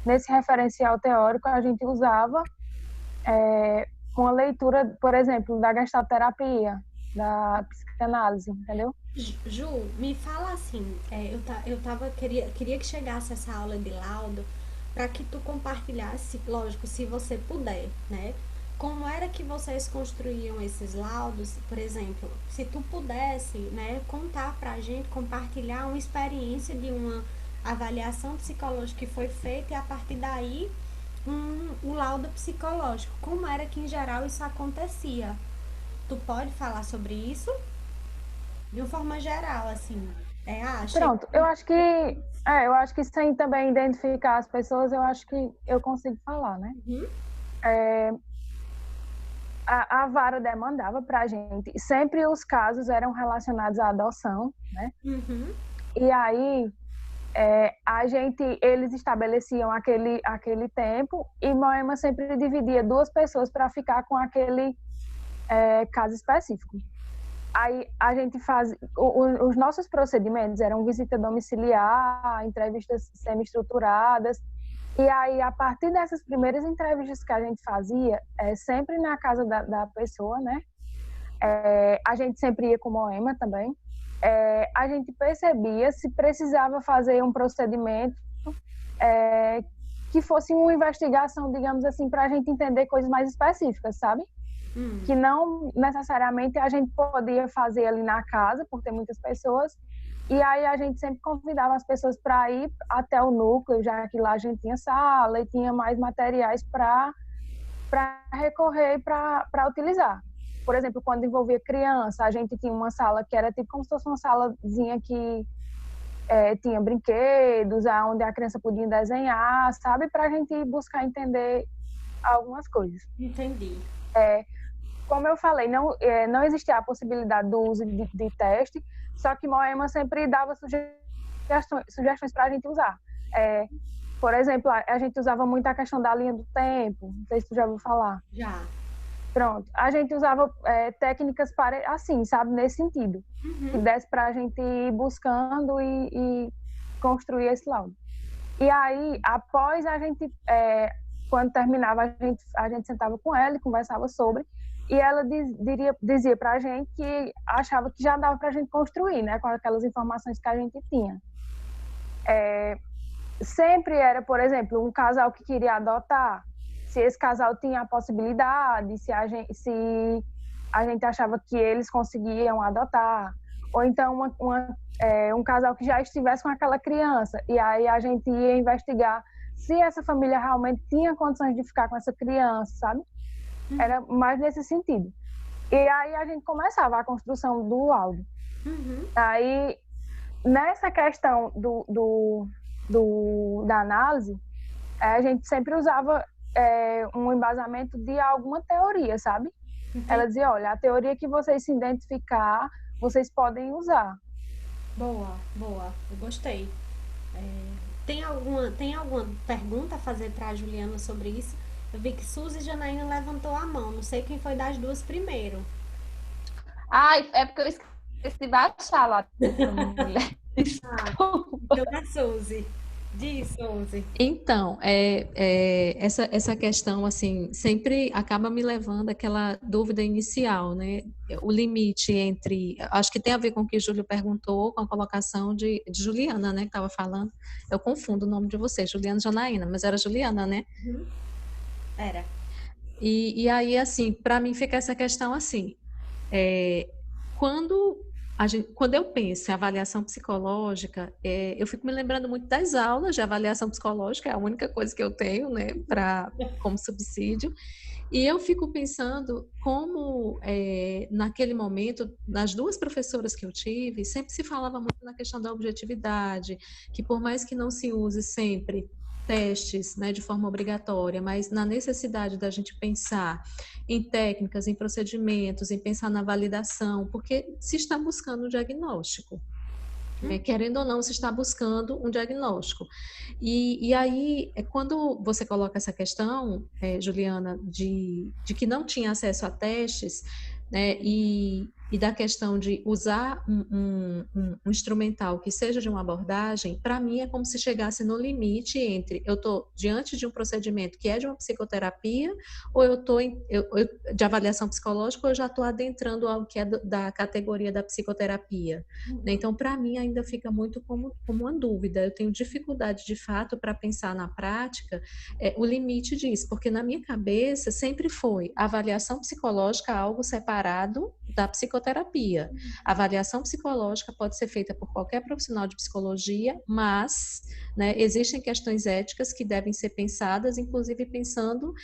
Nesse referencial teórico, a gente usava uma leitura, por exemplo, da gestalterapia, da psicanálise, entendeu? Ju, me fala assim, queria que chegasse essa aula de laudo para que tu compartilhasse, lógico, se você puder, né? Como era que vocês construíam esses laudos, por exemplo, se tu pudesse, né, contar pra gente, compartilhar uma experiência de uma avaliação psicológica que foi feita e a partir daí um laudo psicológico. Como era que em geral isso acontecia? Tu pode falar sobre isso? De uma forma geral, assim. Pronto, eu acho que sem também identificar as pessoas, eu acho que eu consigo falar, né? A vara demandava para a gente, sempre os casos eram relacionados à adoção, né? E aí eles estabeleciam aquele tempo e Moema sempre dividia 2 pessoas para ficar com aquele caso específico. Aí a gente faz os nossos procedimentos eram visita domiciliar, entrevistas semi-estruturadas. E aí, a partir dessas primeiras entrevistas que a gente fazia, sempre na casa da pessoa, né? A gente sempre ia com Moema também. A gente percebia se precisava fazer um procedimento que fosse uma investigação, digamos assim, para a gente entender coisas mais específicas, sabe? Que não necessariamente a gente podia fazer ali na casa, por ter muitas pessoas. E aí a gente sempre convidava as pessoas para ir até o núcleo, já que lá a gente tinha sala e tinha mais materiais para recorrer e para utilizar. Por exemplo, quando envolvia criança, a gente tinha uma sala que era tipo como se fosse uma salazinha que tinha brinquedos, onde a criança podia desenhar, sabe? Para a gente buscar entender algumas coisas. Entendi. Como eu falei, não existia a possibilidade do uso de teste, só que Moema sempre dava sugestões para a gente usar. Por exemplo, a gente usava muito a questão da linha do tempo, não sei se tu já ouviu falar. Já. Pronto, a gente usava técnicas assim, sabe, nesse sentido, que desse para a gente ir buscando e construir esse laudo. E aí, após a gente, quando terminava, a gente sentava com ela e conversava sobre, e ela dizia para a gente que achava que já dava para a gente construir, né, com aquelas informações que a gente tinha. Sempre era, por exemplo, um casal que queria adotar, se esse casal tinha a possibilidade, se a gente achava que eles conseguiam adotar, ou então um casal que já estivesse com aquela criança, e aí a gente ia investigar se essa família realmente tinha condições de ficar com essa criança, sabe? Era mais nesse sentido. E aí a gente começava a construção do laudo. Aí, nessa questão da análise, a gente sempre usava um embasamento de alguma teoria, sabe? Ela dizia, olha, a teoria que vocês se identificar, vocês podem usar. Boa, eu gostei. Tem alguma pergunta a fazer para a Juliana sobre isso? Eu vi que Suzy e Janaína levantou a mão. Não sei quem foi das duas primeiro. Ai, é porque eu esqueci de baixar lá. Então é Suzy. Diz, Suzy. Então, essa questão, assim, sempre acaba me levando àquela dúvida inicial, né? O limite entre... Acho que tem a ver com o que Júlio perguntou, com a colocação de Juliana, né? Que estava falando. Eu confundo o nome de vocês, Juliana e Janaína, mas era Juliana, né? Era. E aí, assim, para mim fica essa questão assim, quando eu penso em avaliação psicológica, eu fico me lembrando muito das aulas de avaliação psicológica, é a única coisa que eu tenho, né, como subsídio, e eu fico pensando como, naquele momento, nas duas professoras que eu tive, sempre se falava muito na questão da objetividade, que por mais que não se use sempre testes, né, de forma obrigatória, mas na necessidade da gente pensar em técnicas, em procedimentos, em pensar na validação, porque se está buscando um diagnóstico. Querendo ou não, você está buscando um diagnóstico. E aí, quando você coloca essa questão, Juliana, de que não tinha acesso a testes, né, e da questão de usar um instrumental que seja de uma abordagem, para mim é como se chegasse no limite entre eu estou diante de um procedimento que é de uma psicoterapia, ou eu estou de avaliação psicológica, ou eu já estou adentrando algo que é da categoria da psicoterapia. Então, para mim, ainda fica muito como uma dúvida. Eu tenho dificuldade, de fato, para pensar na prática o limite disso, porque na minha cabeça sempre foi a avaliação psicológica algo separado da psicoterapia. A avaliação psicológica pode ser feita por qualquer profissional de psicologia, mas, né, existem questões éticas que devem ser pensadas, inclusive pensando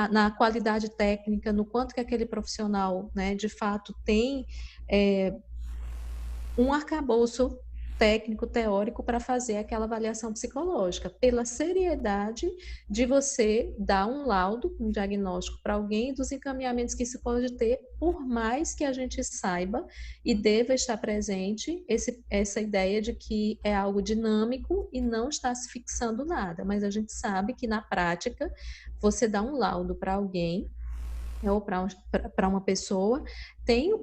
na qualidade técnica, no quanto que aquele profissional, né, de fato tem um arcabouço técnico, teórico, para fazer aquela avaliação psicológica, pela seriedade de você dar um laudo, um diagnóstico para alguém, dos encaminhamentos que isso pode ter, por mais que a gente saiba e deva estar presente essa ideia de que é algo dinâmico e não está se fixando nada, mas a gente sabe que na prática, você dá um laudo para alguém, ou para uma pessoa,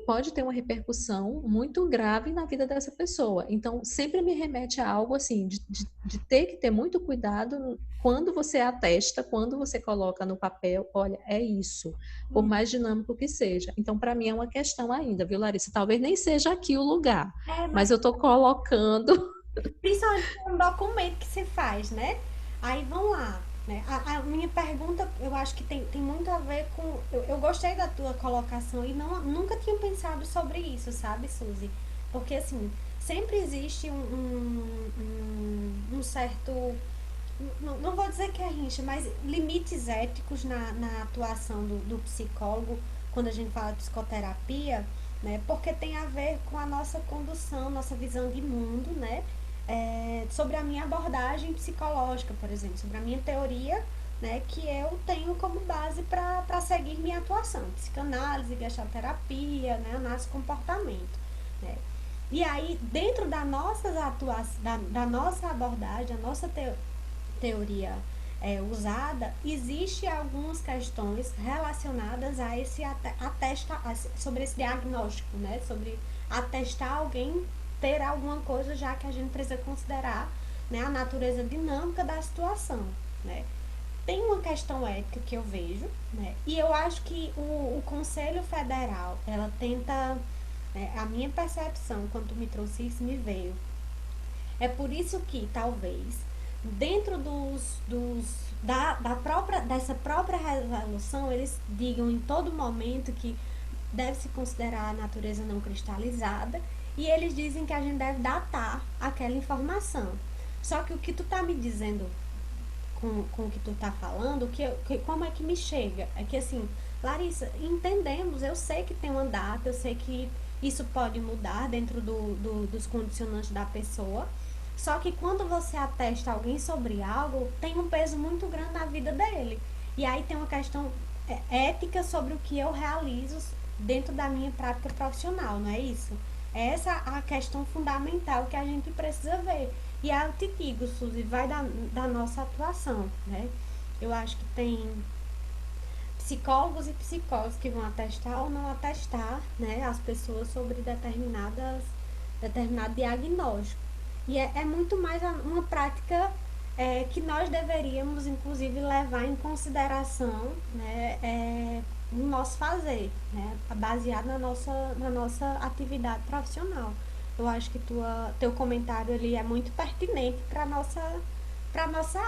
pode ter uma repercussão muito grave na vida dessa pessoa. Então, sempre me remete a algo assim, de ter que ter muito cuidado quando você atesta, quando você coloca no papel, olha, é isso, por mais dinâmico que seja. Então, para mim é uma questão ainda, viu, Larissa? Talvez nem seja aqui o lugar, mas eu estou colocando... Principalmente um documento que se faz, né? Aí vamos lá. Né? A minha pergunta, eu acho que tem muito a ver com... Eu gostei da tua colocação e nunca tinha pensado sobre isso, sabe, Suzy? Porque, assim, sempre existe um certo... Não vou dizer que é rincha, mas limites éticos na atuação do psicólogo quando a gente fala de psicoterapia, né? Porque tem a ver com a nossa condução, nossa visão de mundo, né? Sobre a minha abordagem psicológica, por exemplo, sobre a minha teoria, né, que eu tenho como base para seguir minha atuação, psicanálise, gestalterapia, né, análise de comportamento, né. E aí, dentro da nossa abordagem, da nossa teoria usada, existe algumas questões relacionadas a sobre esse diagnóstico, né, sobre atestar alguém ter alguma coisa, já que a gente precisa considerar, né, a natureza dinâmica da situação, né. Tem uma questão ética que eu vejo, né, e eu acho que o Conselho Federal, ela tenta, a minha percepção, quando tu me trouxe isso, me veio. É por isso que, talvez, dentro dessa própria resolução, eles digam em todo momento que deve-se considerar a natureza não cristalizada, e eles dizem que a gente deve datar aquela informação. Só que o que tu tá me dizendo com o que tu tá falando, como é que me chega? É que assim, Larissa, entendemos, eu sei que tem uma data, eu sei que isso pode mudar dentro dos condicionantes da pessoa, só que quando você atesta alguém sobre algo, tem um peso muito grande na vida dele. E aí tem uma questão ética sobre o que eu realizo dentro da minha prática profissional, não é isso? Essa é a questão fundamental que a gente precisa ver. E aí eu te digo, Suzy, vai da nossa atuação, né? Eu acho que tem psicólogos e psicólogos que vão atestar ou não atestar, né, as pessoas sobre determinado diagnóstico. E é muito mais uma prática que nós deveríamos, inclusive, levar em consideração, né, no nosso fazer, né, baseado na nossa atividade profissional. Eu acho que teu comentário ali é muito pertinente para nossa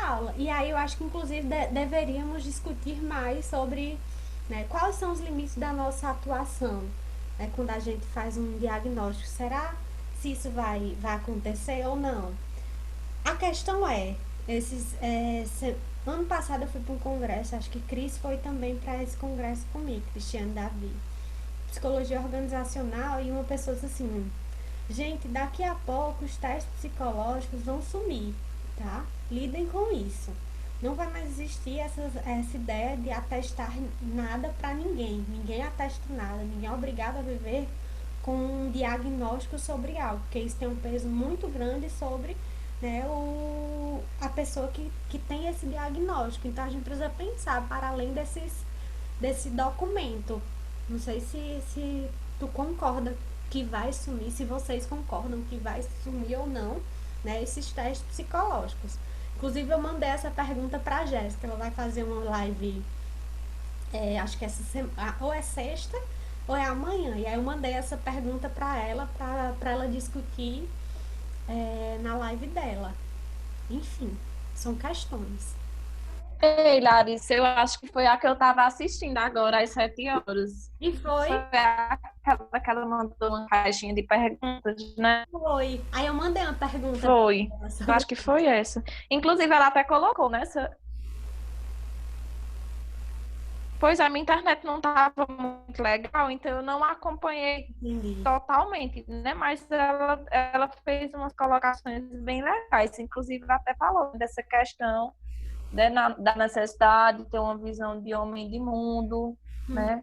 aula. E aí eu acho que, inclusive, deveríamos discutir mais sobre, né, quais são os limites da nossa atuação, né, quando a gente faz um diagnóstico. Será se isso vai acontecer ou não? A questão ano passado eu fui para um congresso, acho que Cris foi também para esse congresso comigo, Cristiane Davi, psicologia organizacional, e uma pessoa disse assim: gente, daqui a pouco os testes psicológicos vão sumir, tá? Lidem com isso. Não vai mais existir essa ideia de atestar nada para ninguém. Ninguém atesta nada, ninguém é obrigado a viver com um diagnóstico sobre algo, porque isso tem um peso muito grande sobre, né, a pessoa que tem esse diagnóstico. Então a gente precisa pensar para além desse documento. Não sei se tu concorda que vai sumir, se vocês concordam que vai sumir ou não, né, esses testes psicológicos. Inclusive eu mandei essa pergunta para a Jéssica, ela vai fazer uma live, acho que essa semana, ou é sexta ou é amanhã, e aí eu mandei essa pergunta para ela discutir na live dela. Enfim, são questões. Ei, Larissa, eu acho que foi a que eu estava assistindo agora, às 7 horas. E foi? Foi aquela que ela mandou uma caixinha de perguntas, né? Foi. Aí eu mandei uma pergunta. Foi. Eu acho que foi essa. Inclusive, ela até colocou nessa. Pois a minha internet não estava muito legal, então eu não acompanhei totalmente, né? Mas ela fez umas colocações bem legais, inclusive até falou dessa questão, né, da necessidade de ter uma visão de homem de mundo, né?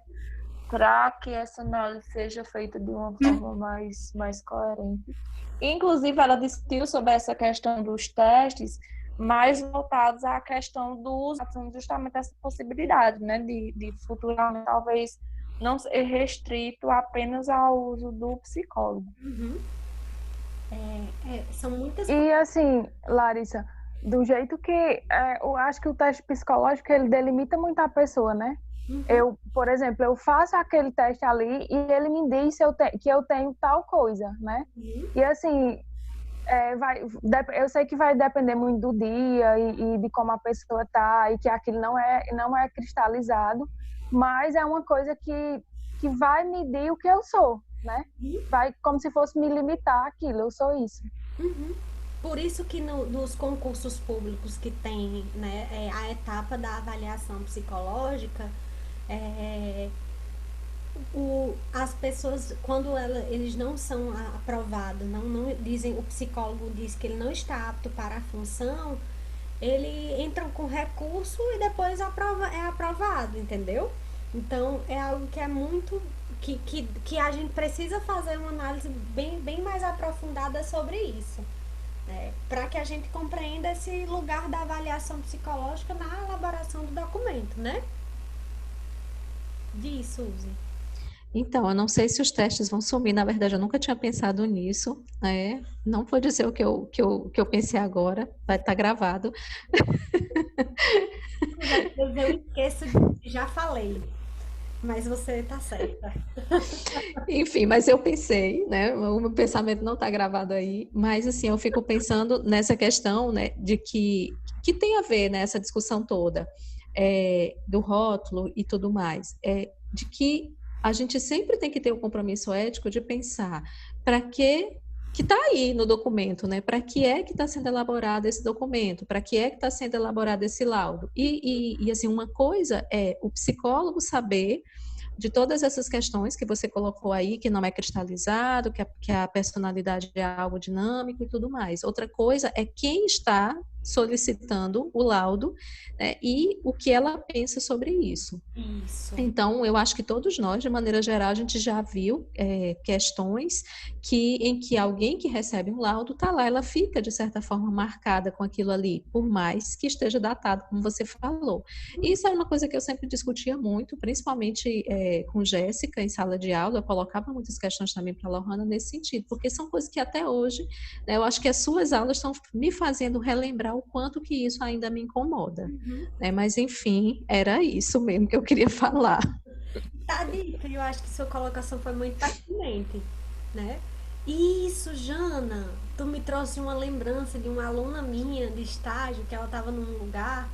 Para que essa análise seja feita de uma forma mais coerente. Inclusive, ela discutiu sobre essa questão dos testes, mais voltados à questão do uso, justamente essa possibilidade, né, de futuramente talvez não ser restrito apenas ao uso do psicólogo. São muitas. E assim, Larissa, do jeito que eu acho que o teste psicológico ele delimita muito a pessoa, né? Eu, por exemplo, eu faço aquele teste ali e ele me diz que eu tenho tal coisa, né? E assim, eu sei que vai depender muito do dia e de como a pessoa tá, e que aquilo não é cristalizado, mas é uma coisa que vai medir o que eu sou, né? Vai como se fosse me limitar aquilo, eu sou isso. Por isso que nos concursos públicos que tem, né, a etapa da avaliação psicológica, as pessoas, quando eles não são aprovados, não dizem, o psicólogo diz que ele não está apto para a função, ele entra com recurso e depois é aprovado, entendeu? Então é algo que é muito que a gente precisa fazer uma análise bem mais aprofundada sobre isso, né? Para que a gente compreenda esse lugar da avaliação psicológica na elaboração do documento, né? Diz, Suzy. Então, eu não sei se os testes vão sumir, na verdade eu nunca tinha pensado nisso, não pode ser o que eu pensei agora, vai estar gravado. Eu esqueço já falei, mas você tá certa. Enfim, mas eu pensei, né, o meu pensamento não está gravado aí, mas assim, eu fico pensando nessa questão, né, de que tem a ver, né, essa discussão toda, do rótulo e tudo mais, de que a gente sempre tem que ter o compromisso ético de pensar para que está aí no documento, né? Para que é que está sendo elaborado esse documento? Para que é que está sendo elaborado esse laudo? E assim, uma coisa é o psicólogo saber de todas essas questões que você colocou aí, que não é cristalizado, que a personalidade é algo dinâmico e tudo mais. Outra coisa é quem está solicitando o laudo, né, e o que ela pensa sobre isso. Então, eu acho que todos nós, de maneira geral, a gente já viu questões em que alguém que recebe um laudo está lá, ela fica, de certa forma, marcada com aquilo ali, por mais que esteja datado, como você falou. Isso é uma coisa que eu sempre discutia muito, principalmente com Jéssica, em sala de aula, eu colocava muitas questões também para a Lohana nesse sentido, porque são coisas que até hoje, né, eu acho que as suas aulas estão me fazendo relembrar o quanto que isso ainda me incomoda, né? Mas enfim, era isso mesmo que eu queria falar. Tá dito, eu acho que sua colocação foi muito pertinente, né? Isso, Jana, tu me trouxe uma lembrança de uma aluna minha de estágio, que ela estava num lugar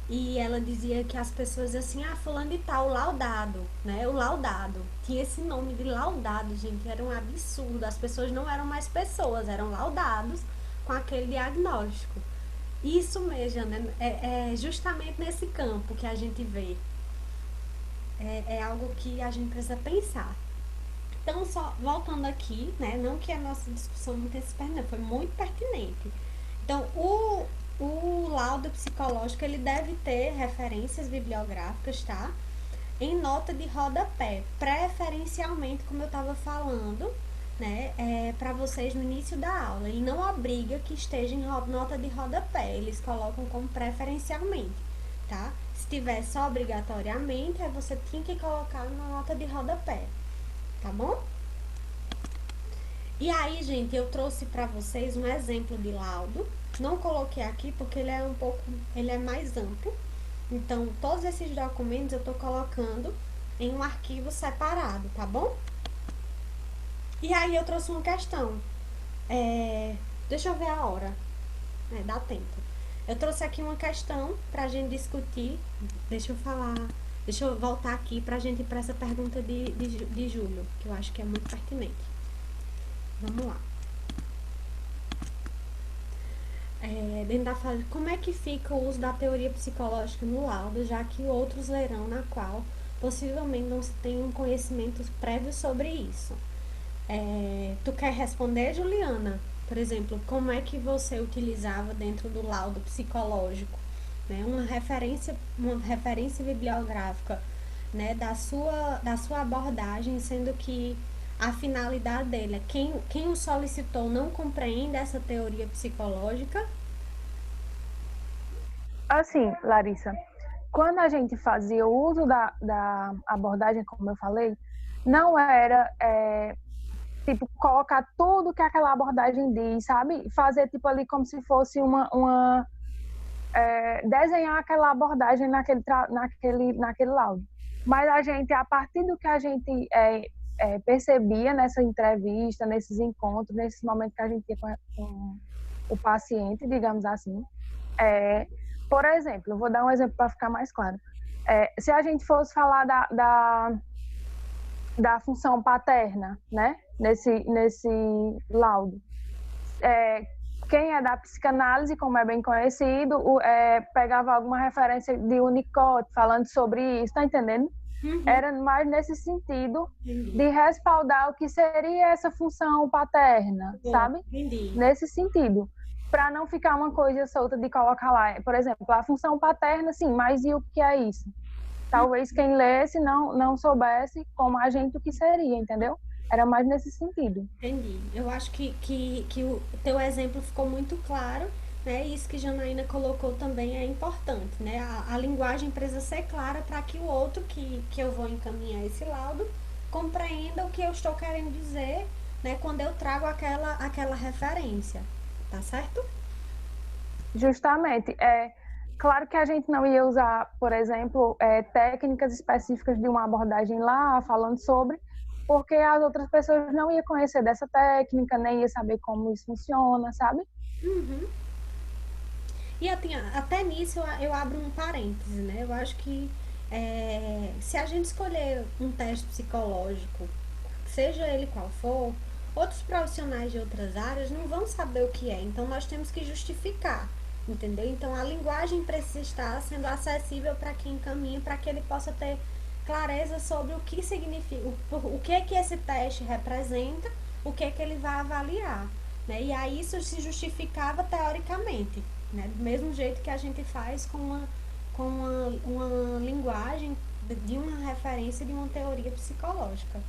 e ela dizia que as pessoas diziam assim, fulano de tal, laudado, né? O laudado. Tinha esse nome de laudado, gente, era um absurdo. As pessoas não eram mais pessoas, eram laudados com aquele diagnóstico. Isso mesmo, né? É justamente nesse campo que a gente vê. É algo que a gente precisa pensar. Então, só voltando aqui, né? Não que a nossa discussão não tenha se perdido, foi muito pertinente. Então, o laudo psicológico, ele deve ter referências bibliográficas, tá? em nota de rodapé, preferencialmente, como eu estava falando, né, para vocês no início da aula. Ele não obriga que esteja em nota de rodapé, eles colocam como preferencialmente, tá? Se tiver só obrigatoriamente, aí você tinha que colocar na nota de rodapé, tá bom? E aí, gente, eu trouxe para vocês um exemplo de laudo. Não coloquei aqui porque ele é mais amplo. Então, todos esses documentos eu tô colocando em um arquivo separado, tá bom? E aí eu trouxe uma questão. Deixa eu ver a hora. Dá tempo. Eu trouxe aqui uma questão pra gente discutir. Deixa eu voltar aqui pra gente ir pra essa pergunta de Júlio, que eu acho que é muito pertinente. Vamos lá. Dentro da fase, como é que fica o uso da teoria psicológica no laudo, já que outros lerão na qual possivelmente não se tem um conhecimento prévio sobre isso? Tu quer responder, Juliana? Por exemplo, como é que você utilizava dentro do laudo psicológico, né, uma referência bibliográfica, né, da sua abordagem, sendo que a finalidade dele é quem o solicitou não compreende essa teoria psicológica? Assim, Larissa, quando a gente fazia o uso da abordagem, como eu falei, não era tipo colocar tudo que aquela abordagem diz, sabe? Fazer tipo ali como se fosse desenhar aquela abordagem naquele laudo. Mas a gente, a partir do que a gente percebia nessa entrevista, nesses encontros, nesses momentos que a gente tinha com o paciente, digamos assim, por exemplo, eu vou dar um exemplo para ficar mais claro. Se a gente fosse falar da função paterna, né, nesse laudo, quem é da psicanálise, como é bem conhecido, pegava alguma referência de Winnicott falando sobre isso, tá entendendo? Uhum. Era mais nesse sentido de respaldar o que seria essa função paterna, sabe? Entendi. Nesse sentido, para não ficar uma coisa solta de colocar lá, por exemplo, a função paterna, sim, mas e o que é isso? Talvez quem lesse não soubesse como a gente o que seria, entendeu? Era mais nesse sentido. Entendi. Eu acho que o teu exemplo ficou muito claro, né? Isso que Janaína colocou também é importante, né? A linguagem precisa ser clara para que o outro que eu vou encaminhar esse laudo compreenda o que eu estou querendo dizer, né? Quando eu trago aquela referência, tá certo? Justamente. Claro que a gente não ia usar, por exemplo, técnicas específicas de uma abordagem lá, falando sobre, porque as outras pessoas não iam conhecer dessa técnica, nem ia saber como isso funciona, sabe? Uhum. E até nisso eu abro um parêntese, né? Eu acho que se a gente escolher um teste psicológico, seja ele qual for, outros profissionais de outras áreas não vão saber o que é. Então, nós temos que justificar, entendeu? Então, a linguagem precisa estar sendo acessível para quem encaminha, para que ele possa ter clareza sobre o que significa, o que é que esse teste representa, o que é que ele vai avaliar, né? E aí isso se justificava teoricamente, né? Do mesmo jeito que a gente faz com uma linguagem de uma referência de uma teoria psicológica,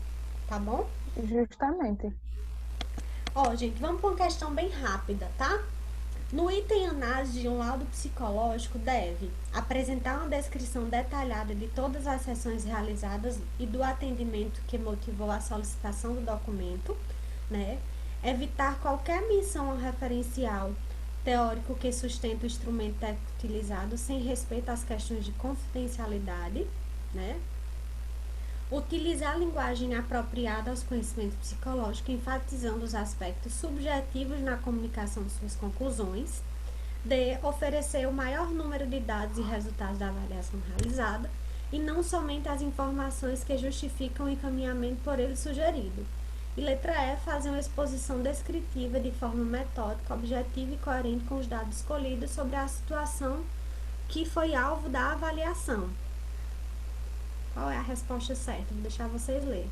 tá bom? Justamente. Gente, vamos para uma questão bem rápida, tá? No item análise de um laudo psicológico deve apresentar uma descrição detalhada de todas as sessões realizadas e do atendimento que motivou a solicitação do documento, né? Evitar qualquer menção ao referencial teórico que sustenta o instrumento técnico utilizado sem respeito às questões de confidencialidade, né? Utilizar a linguagem apropriada aos conhecimentos psicológicos, enfatizando os aspectos subjetivos na comunicação de suas conclusões. D. Oferecer o maior número de dados e resultados da avaliação realizada, e não somente as informações que justificam o encaminhamento por ele sugerido. E letra E. Fazer uma exposição descritiva de forma metódica, objetiva e coerente com os dados escolhidos sobre a situação que foi alvo da avaliação. Qual é a resposta certa? Vou deixar vocês lerem.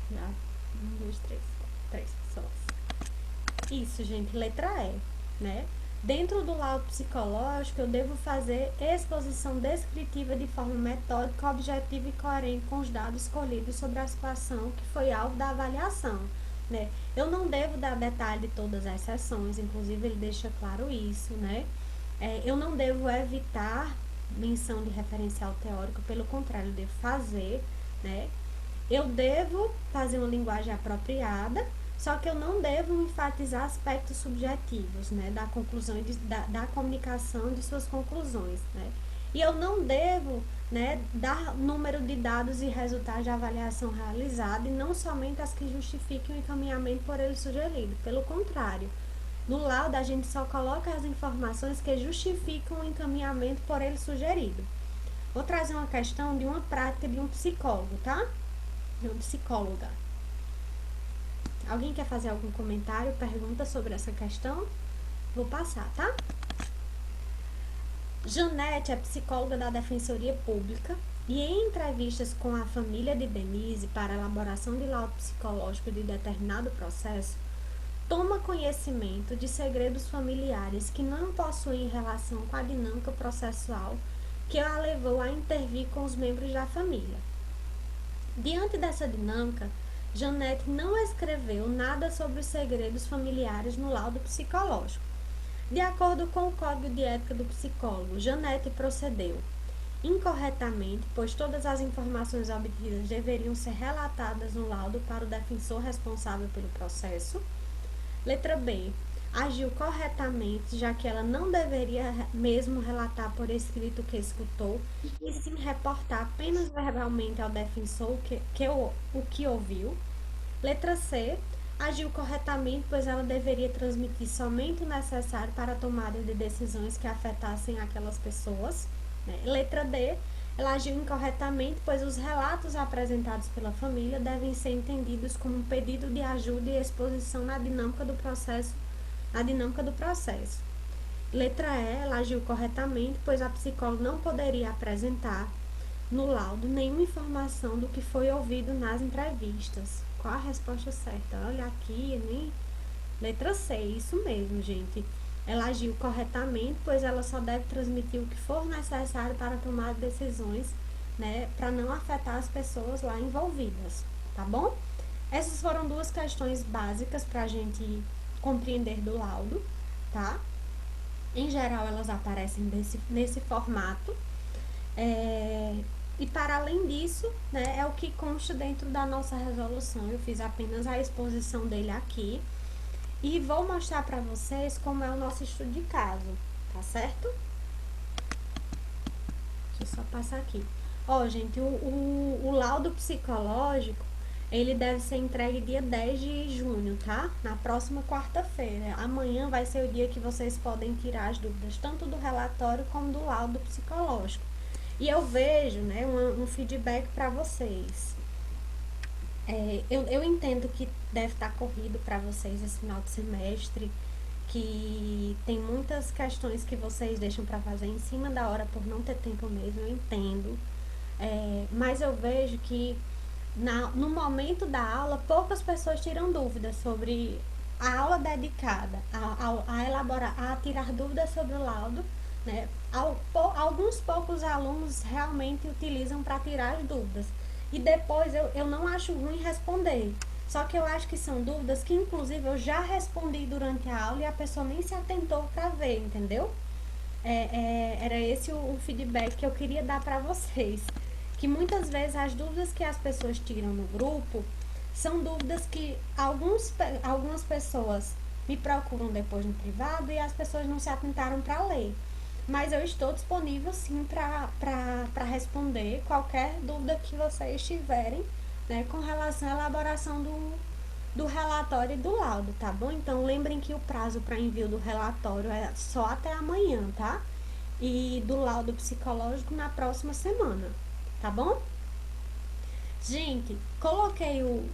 Já. 1, 2, 3. 3 pessoas. Isso, gente. Letra E, né? Dentro do laudo psicológico, eu devo fazer exposição descritiva de forma metódica, objetiva e coerente com os dados escolhidos sobre a situação que foi alvo da avaliação, né? Eu não devo dar detalhe de todas as sessões, inclusive ele deixa claro isso, né? Eu não devo evitar menção de referencial teórico, pelo contrário, eu devo fazer, né? Eu devo fazer uma linguagem apropriada, só que eu não devo enfatizar aspectos subjetivos, né, da conclusão e da comunicação de suas conclusões, né? E eu não devo, né, dar número de dados e resultados de avaliação realizada e não somente as que justifiquem o encaminhamento por ele sugerido. Pelo contrário, no laudo a gente só coloca as informações que justificam o encaminhamento por ele sugerido. Vou trazer uma questão de uma prática de um psicólogo, tá? De uma psicóloga. Alguém quer fazer algum comentário, pergunta sobre essa questão? Vou passar, tá? Janete é psicóloga da Defensoria Pública e em entrevistas com a família de Denise para a elaboração de laudo psicológico de determinado processo, toma conhecimento de segredos familiares que não possuem relação com a dinâmica processual que a levou a intervir com os membros da família. Diante dessa dinâmica, Janete não escreveu nada sobre os segredos familiares no laudo psicológico. De acordo com o Código de Ética do Psicólogo, Janete procedeu incorretamente, pois todas as informações obtidas deveriam ser relatadas no laudo para o defensor responsável pelo processo. Letra B. Agiu corretamente, já que ela não deveria mesmo relatar por escrito o que escutou, e sim reportar apenas verbalmente ao defensor o que ouviu. Letra C. Agiu corretamente, pois ela deveria transmitir somente o necessário para a tomada de decisões que afetassem aquelas pessoas. Letra D. Ela agiu incorretamente, pois os relatos apresentados pela família devem ser entendidos como um pedido de ajuda e exposição na dinâmica do processo. Letra E. Ela agiu corretamente, pois a psicóloga não poderia apresentar no laudo nenhuma informação do que foi ouvido nas entrevistas. Qual a resposta certa? Olha aqui, né? Letra C, isso mesmo, gente. Ela agiu corretamente, pois ela só deve transmitir o que for necessário para tomar decisões, né, para não afetar as pessoas lá envolvidas, tá bom? Essas foram duas questões básicas para a gente compreender do laudo, tá? Em geral, elas aparecem nesse formato. E para além disso, né, é o que consta dentro da nossa resolução. Eu fiz apenas a exposição dele aqui. E vou mostrar para vocês como é o nosso estudo de caso, tá certo? Deixa eu só passar aqui. Ó, gente, o laudo psicológico, ele deve ser entregue dia 10 de junho, tá? Na próxima quarta-feira. Amanhã vai ser o dia que vocês podem tirar as dúvidas, tanto do relatório como do laudo psicológico. E eu vejo, né, um feedback para vocês. Eu entendo que deve estar corrido para vocês esse final de semestre, que tem muitas questões que vocês deixam para fazer em cima da hora por não ter tempo mesmo, eu entendo. Mas eu vejo que no momento da aula, poucas pessoas tiram dúvidas sobre a aula dedicada a tirar dúvidas sobre o laudo, né? Alguns poucos alunos realmente utilizam para tirar as dúvidas. E depois eu não acho ruim responder. Só que eu acho que são dúvidas que, inclusive, eu já respondi durante a aula e a pessoa nem se atentou para ver, entendeu? Era esse o feedback que eu queria dar para vocês. Que muitas vezes as dúvidas que as pessoas tiram no grupo são dúvidas que algumas pessoas me procuram depois no privado e as pessoas não se atentaram para ler. Mas eu estou disponível sim para responder qualquer dúvida que vocês tiverem, né, com relação à elaboração do relatório e do laudo, tá bom? Então lembrem que o prazo para envio do relatório é só até amanhã, tá? E do laudo psicológico na próxima semana, tá bom? Gente, coloquei o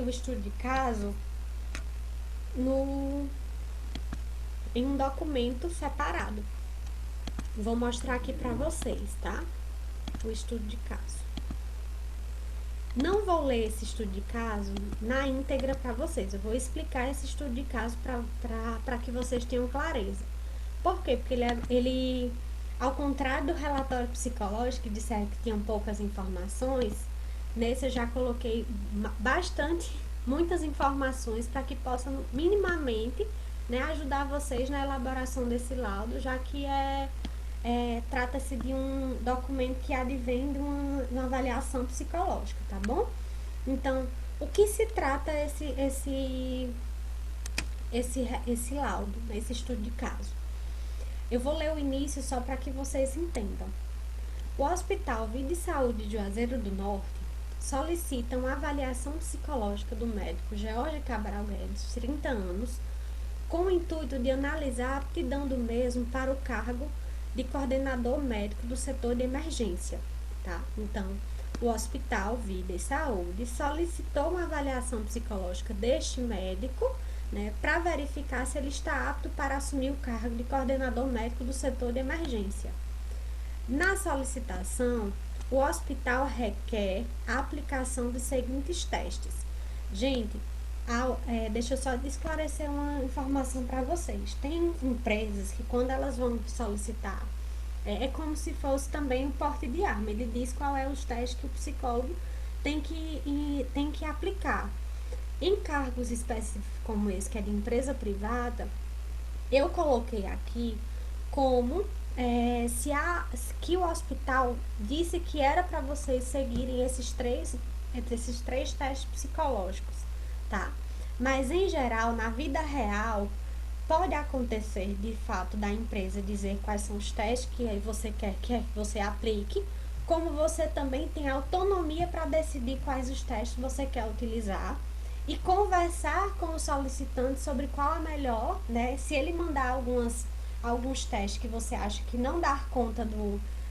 estudo de caso em um documento separado. Vou mostrar aqui para vocês, tá? O estudo de caso. Não vou ler esse estudo de caso na íntegra para vocês. Eu vou explicar esse estudo de caso para que vocês tenham clareza. Por quê? Porque ele, ao contrário do relatório psicológico, que disseram que tinham poucas informações, nesse eu já coloquei muitas informações para que possam minimamente, né, ajudar vocês na elaboração desse laudo, já que trata-se de um documento que advém de uma avaliação psicológica, tá bom? Então, o que se trata esse laudo, esse estudo de caso? Eu vou ler o início só para que vocês entendam. O Hospital Vida e Saúde de Juazeiro do Norte solicita uma avaliação psicológica do médico George Cabral Guedes, 30 anos, com o intuito de analisar a aptidão do mesmo para o cargo de coordenador médico do setor de emergência, tá? Então, o Hospital Vida e Saúde solicitou uma avaliação psicológica deste médico, né, para verificar se ele está apto para assumir o cargo de coordenador médico do setor de emergência. Na solicitação, o hospital requer a aplicação dos seguintes testes. Gente, deixa eu só esclarecer uma informação para vocês. Tem empresas que quando elas vão solicitar, é como se fosse também um porte de arma. Ele diz qual é os testes que o psicólogo tem que aplicar. Em cargos específicos como esse, que é de empresa privada, eu coloquei aqui como que o hospital disse que era para vocês seguirem esses três testes psicológicos, tá? Mas, em geral, na vida real, pode acontecer, de fato, da empresa dizer quais são os testes que você quer que você aplique, como você também tem autonomia para decidir quais os testes você quer utilizar e conversar com o solicitante sobre qual é melhor, né? Se ele mandar alguns testes que você acha que não dá conta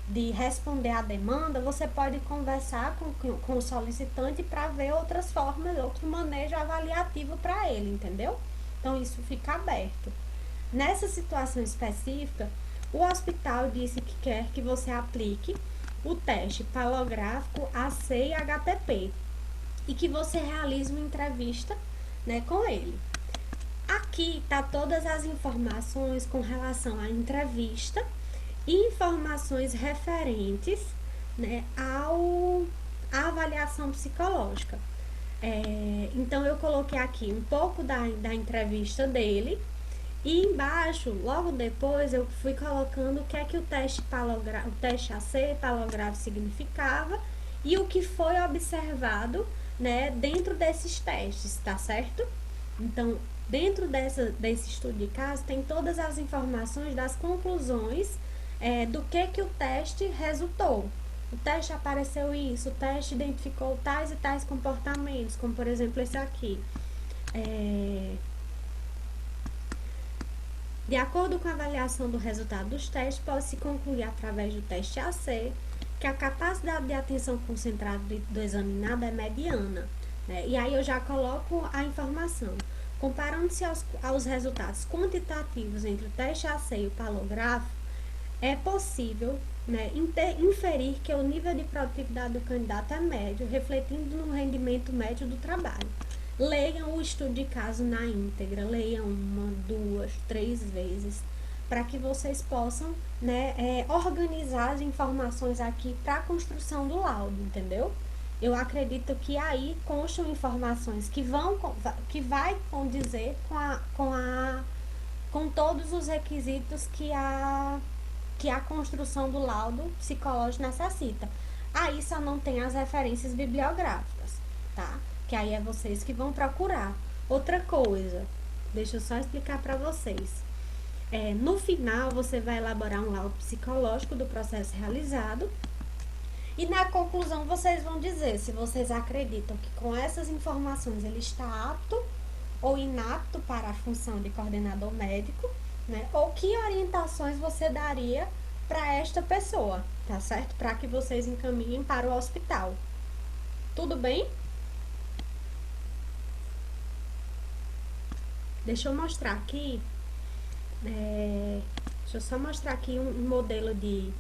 de responder à demanda, você pode conversar com o solicitante para ver outras formas, outro manejo avaliativo para ele, entendeu? Então, isso fica aberto. Nessa situação específica, o hospital disse que quer que você aplique o teste palográfico AC e HTP e que você realize uma entrevista, né, com ele. Aqui tá todas as informações com relação à entrevista e informações referentes, né, à avaliação psicológica. Então, eu coloquei aqui um pouco da entrevista dele e embaixo, logo depois, eu fui colocando o que é que o teste AC palográfico significava e o que foi observado, né, dentro desses testes, tá certo? Então, dentro desse estudo de caso, tem todas as informações das conclusões do que o teste resultou. O teste apareceu isso, o teste identificou tais e tais comportamentos, como por exemplo esse aqui. De acordo com a avaliação do resultado dos testes, pode-se concluir através do teste AC que a capacidade de atenção concentrada do examinado é mediana, né? E aí eu já coloco a informação. Comparando-se aos resultados quantitativos entre o teste AC e o palográfico, é possível, né, inferir que o nível de produtividade do candidato é médio, refletindo no rendimento médio do trabalho. Leiam o estudo de caso na íntegra, leiam 1, 2, 3 vezes, para que vocês possam, né, organizar as informações aqui para a construção do laudo, entendeu? Eu acredito que aí constam informações que vai condizer com todos os requisitos que a construção do laudo psicológico necessita. Aí só não tem as referências bibliográficas, tá? Que aí é vocês que vão procurar. Outra coisa, deixa eu só explicar para vocês. No final, você vai elaborar um laudo psicológico do processo realizado e na conclusão vocês vão dizer se vocês acreditam que com essas informações ele está apto ou inapto para a função de coordenador médico, né? Ou que orientações você daria para esta pessoa, tá certo? Para que vocês encaminhem para o hospital. Tudo bem? Deixa eu mostrar aqui. Deixa eu só mostrar aqui um modelo de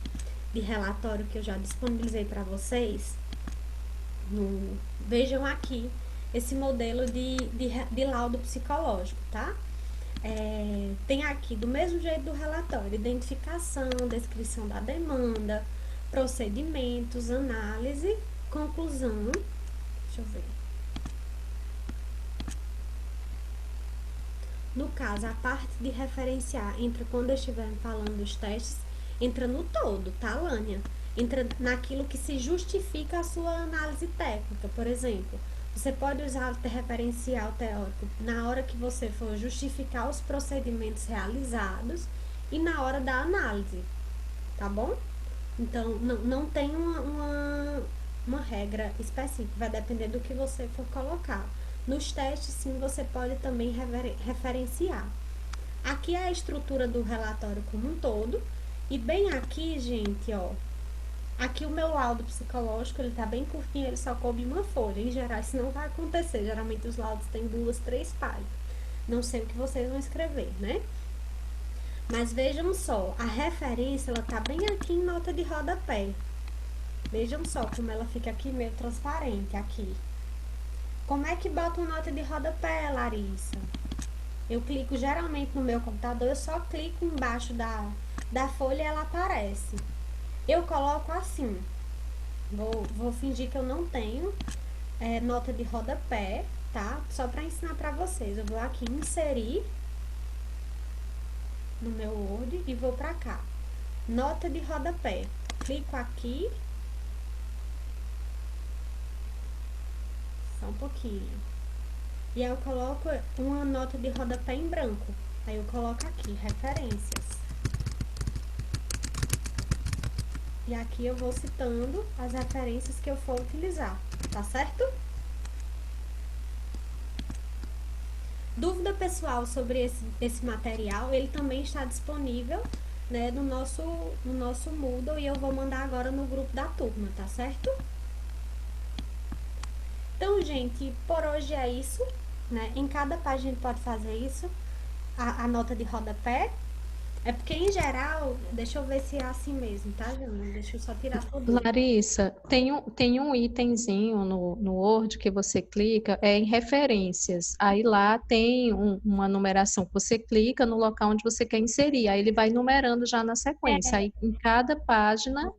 relatório que eu já disponibilizei para vocês. Vejam aqui esse modelo de laudo psicológico, tá? Tem aqui, do mesmo jeito do relatório, identificação, descrição da demanda, procedimentos, análise, conclusão. Deixa eu ver. No caso, a parte de referenciar entra quando estivermos falando dos testes, entra no todo, tá, Lânia? Entra naquilo que se justifica a sua análise técnica. Por exemplo, você pode usar o referencial teórico na hora que você for justificar os procedimentos realizados e na hora da análise, tá bom? Então, não tem uma regra específica, vai depender do que você for colocar. Nos testes, sim, você pode também referenciar. Aqui é a estrutura do relatório como um todo. E bem aqui, gente, ó. Aqui o meu laudo psicológico, ele tá bem curtinho, ele só coube uma folha. Em geral, isso não vai acontecer. Geralmente os laudos têm 2, 3 páginas. Não sei o que vocês vão escrever, né? Mas vejam só, a referência, ela tá bem aqui em nota de rodapé. Vejam só como ela fica aqui meio transparente, aqui. Como é que bota uma nota de rodapé, Larissa? Eu clico geralmente no meu computador, eu só clico embaixo da folha e ela aparece. Eu coloco assim. Vou fingir que eu não tenho nota de rodapé, tá? Só para ensinar para vocês. Eu vou aqui inserir no meu Word e vou para cá. Nota de rodapé. Clico aqui. Só um pouquinho. E aí eu coloco uma nota de rodapé em branco. Aí eu coloco aqui, referências. E aqui eu vou citando as referências que eu for utilizar, tá certo? Dúvida pessoal sobre esse material, ele também está disponível, né, no nosso Moodle e eu vou mandar agora no grupo da turma, tá certo? Então, gente, por hoje é isso, né? Em cada página a gente pode fazer isso, a nota de rodapé. É porque, em geral, deixa eu ver se é assim mesmo, tá, Jana? Deixa eu só tirar tudo. Larissa, tem um itemzinho no Word que você clica, em referências. Aí lá tem uma numeração que você clica no local onde você quer inserir. Aí ele vai numerando já na sequência. Aí em cada página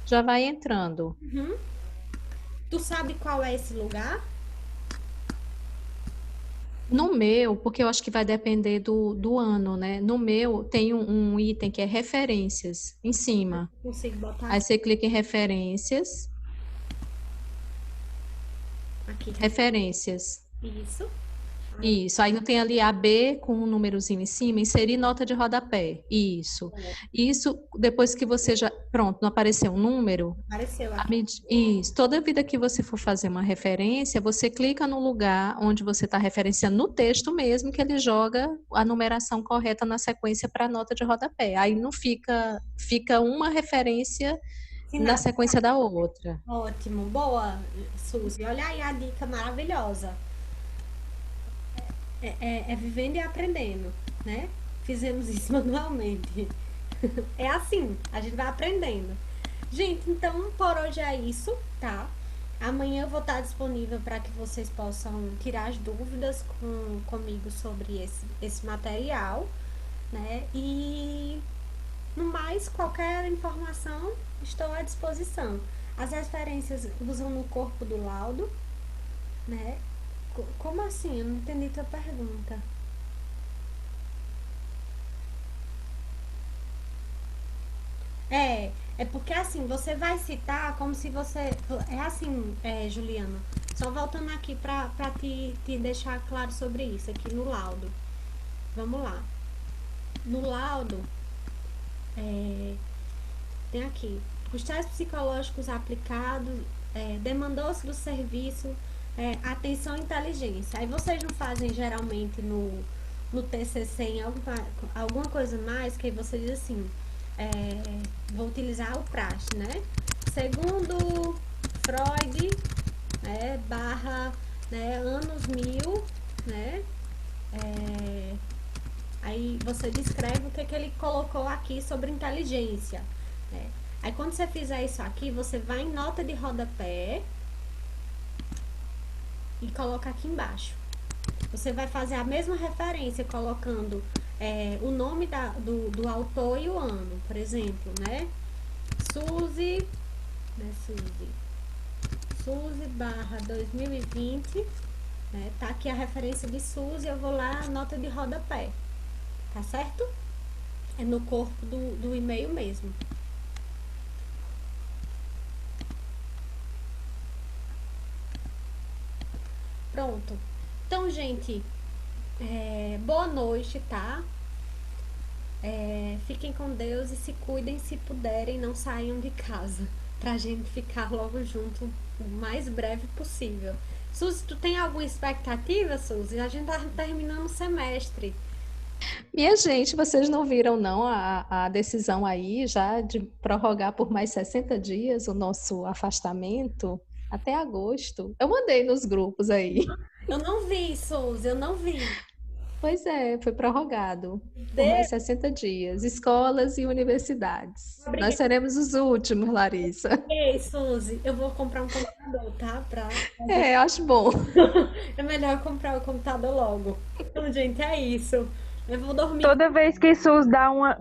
já vai entrando. Uhum. Tu sabe qual é esse lugar? No meu, porque eu acho que vai depender do ano, né? No meu tem um item que é referências em cima. Consigo botar Aí você clica em referências. aqui. Referências. Isso. Isso. Aí não tem ali AB com um númerozinho em cima, inserir nota de rodapé. Isso. Isso, depois que você já... Pronto, não apareceu um número? Apareceu aqui. Isso. Toda vida que você for fazer uma referência, você clica no lugar onde você está referenciando no texto mesmo, que ele joga a numeração correta na sequência para a nota de rodapé. Aí não fica uma referência na sequência da outra. Ótimo. Boa, Suzy. Olha aí a dica maravilhosa. É vivendo e aprendendo, né? Fizemos isso manualmente. É assim, a gente vai aprendendo. Gente, então por hoje é isso, tá? Amanhã eu vou estar disponível para que vocês possam tirar as dúvidas comigo sobre esse material, né? E no mais, qualquer informação, estou à disposição. As referências usam no corpo do laudo, né? Como assim? Eu não entendi tua pergunta. É porque assim, você vai citar como se você... É assim, Juliana, só voltando aqui pra te deixar claro sobre isso, aqui no laudo. Vamos lá. No laudo, tem aqui, os testes psicológicos aplicados, demandou-se do serviço, atenção e inteligência. Aí vocês não fazem geralmente no TCC em alguma coisa mais, que aí você diz assim, vou utilizar o PRAST, né? Segundo Freud, barra, né, anos 1000, né? Aí você descreve o que ele colocou aqui sobre inteligência, né? Aí quando você fizer isso aqui, você vai em nota de rodapé, e coloca aqui embaixo. Você vai fazer a mesma referência colocando o nome do autor e o ano, por exemplo, né? Suzy barra 2020, né? Tá aqui a referência de Suzy, eu vou lá, nota de rodapé, tá certo? É no corpo do e-mail mesmo. Pronto. Então, gente, boa noite, tá? Fiquem com Deus e se cuidem se puderem, não saiam de casa, pra gente ficar logo junto o mais breve possível. Suzy, tu tem alguma expectativa, Suzy? A gente tá terminando o semestre. Minha gente, vocês não viram não a decisão aí já de prorrogar por mais 60 dias o nosso afastamento até agosto? Eu mandei nos grupos aí. Eu não vi, Suzy, eu não vi. Pois é, foi prorrogado por mais 60 dias. Escolas e universidades. Obrigada. Nós seremos os últimos, Larissa. Ei, Suzy, eu vou comprar um computador, tá? Acho bom. É melhor comprar o computador logo. Então, gente, é isso. Eu vou dormir. Toda vez que SUS dá uma